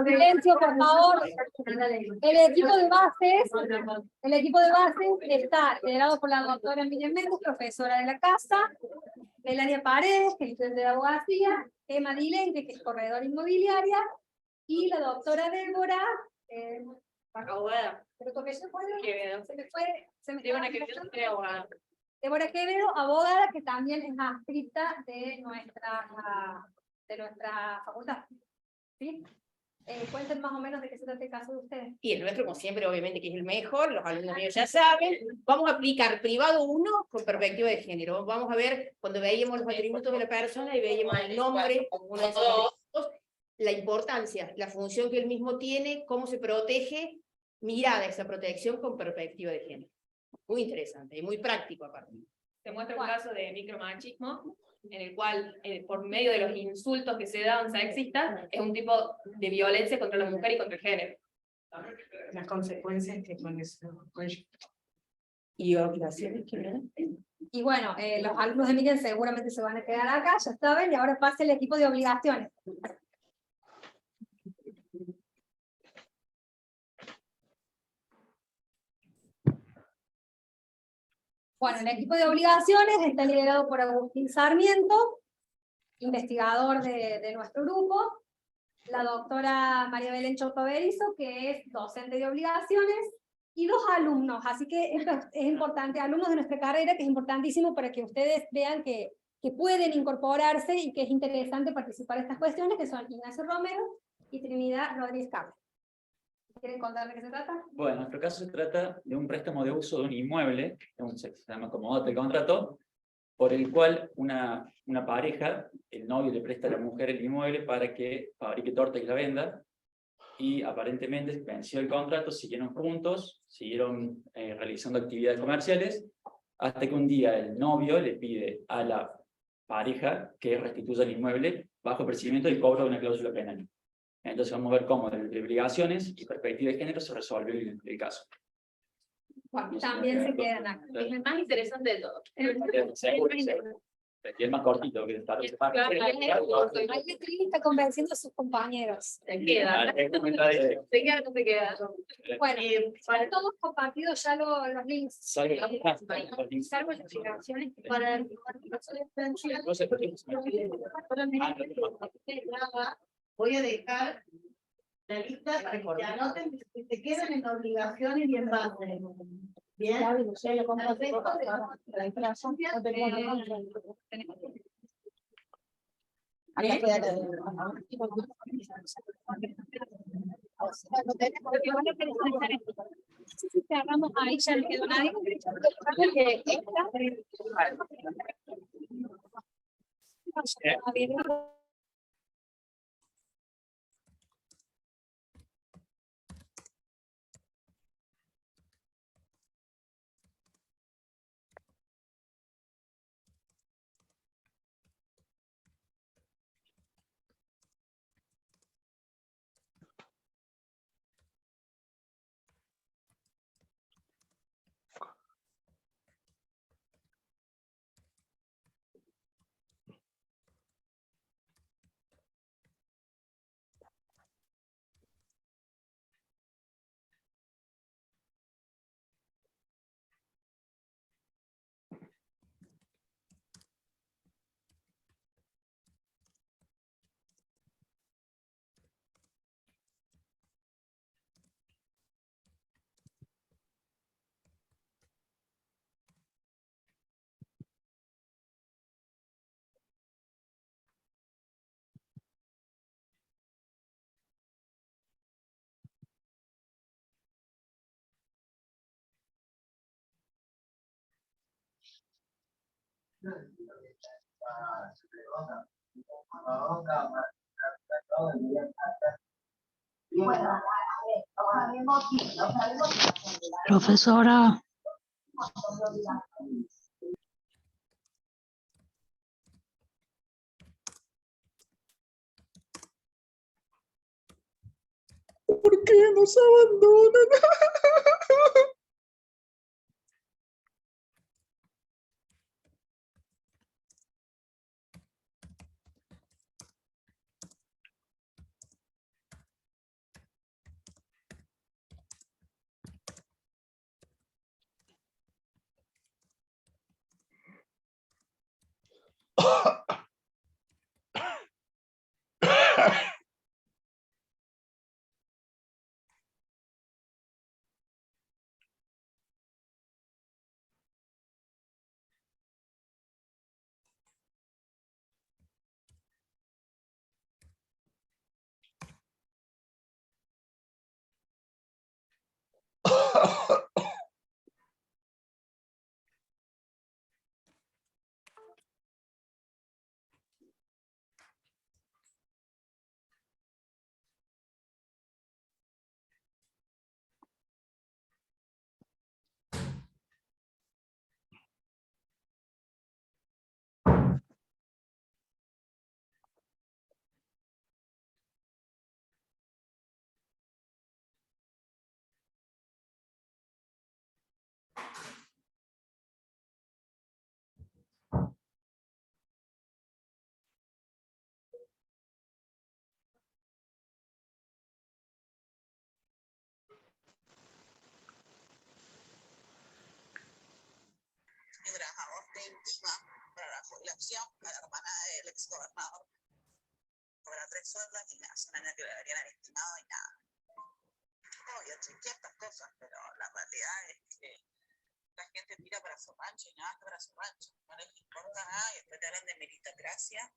silencio, por favor. El equipo de bases está liderado por la doctora Miriam Méndez, profesora de la casa, Melania Paredes, que es estudiante de abogacía, Emma Dilente, que es corredora inmobiliaria, y la doctora Débora, abogada. ¿Pero porque se fue? Débora Quevedo, abogada, que también es adscrita de nuestra facultad. ¿Sí? Cuenten más o menos de qué se trata el caso de ustedes. Y el nuestro, como siempre, obviamente que es el mejor, los alumnos míos ya saben. Vamos a aplicar privado 1 con perspectiva de género. Vamos a ver, cuando veíamos los atributos de la persona y veíamos el nombre, uno de esos atributos, la importancia, la función que él mismo tiene, cómo se protege mirada esa protección con perspectiva de género. Muy interesante y muy práctico aparte. Te muestra un caso de micromachismo, en el cual, por medio de los insultos que se dan sexistas, es un tipo de violencia contra la mujer y contra el género. Las consecuencias que con eso. ¿Y obligaciones que vienen? Y bueno, los alumnos de Miriam seguramente se van a quedar acá, ya saben, y ahora pasa el equipo de obligaciones. Bueno, el equipo de obligaciones está liderado por Agustín Sarmiento, investigador de nuestro grupo, la doctora María Belén Choto Berizo, que es docente de obligaciones, y 2 alumnos, así que esto es importante, alumnos de nuestra carrera, que es importantísimo para que ustedes vean que pueden incorporarse y que es interesante participar en estas cuestiones, que son Ignacio Romero y Trinidad Rodríguez Carlos. ¿Quieren contar de qué se trata? Bueno, en nuestro caso se trata de un préstamo de uso de un inmueble, se llama como dote contrato, por el cual una pareja, el novio le presta a la mujer el inmueble para que fabrique torta y la venda, y aparentemente venció el contrato, siguieron juntos, siguieron realizando actividades comerciales, hasta que un día el novio le pide a la pareja que restituya el inmueble bajo percibimiento y cobro de una cláusula penal. Entonces vamos a ver cómo de obligaciones y perspectiva de género se resolvió el caso. Bueno, también se quedan acá. Es el más interesante de todo. Y es más cortito que estar en parte. Trini está convenciendo a sus compañeros. Se queda. Se queda, no se queda. Bueno, para todos compartidos ya los links. Salvo Salvo las obligaciones. Para voy a dejar la lista para que anoten que se quedan en obligaciones y en base. Bien. Si agarramos ahí ya no quedó nadie. Profesora. ¿Por qué nos abandonan? intima para la jubilación, a la hermana del ex gobernador. Cobra 3 sueldos y me hace un año que le deberían haber estimado y nada. Obvio, chequeé estas cosas, pero la realidad es que la gente tira para su rancho y nada más que para su rancho. No les importa nada y después te hablan de meritocracia.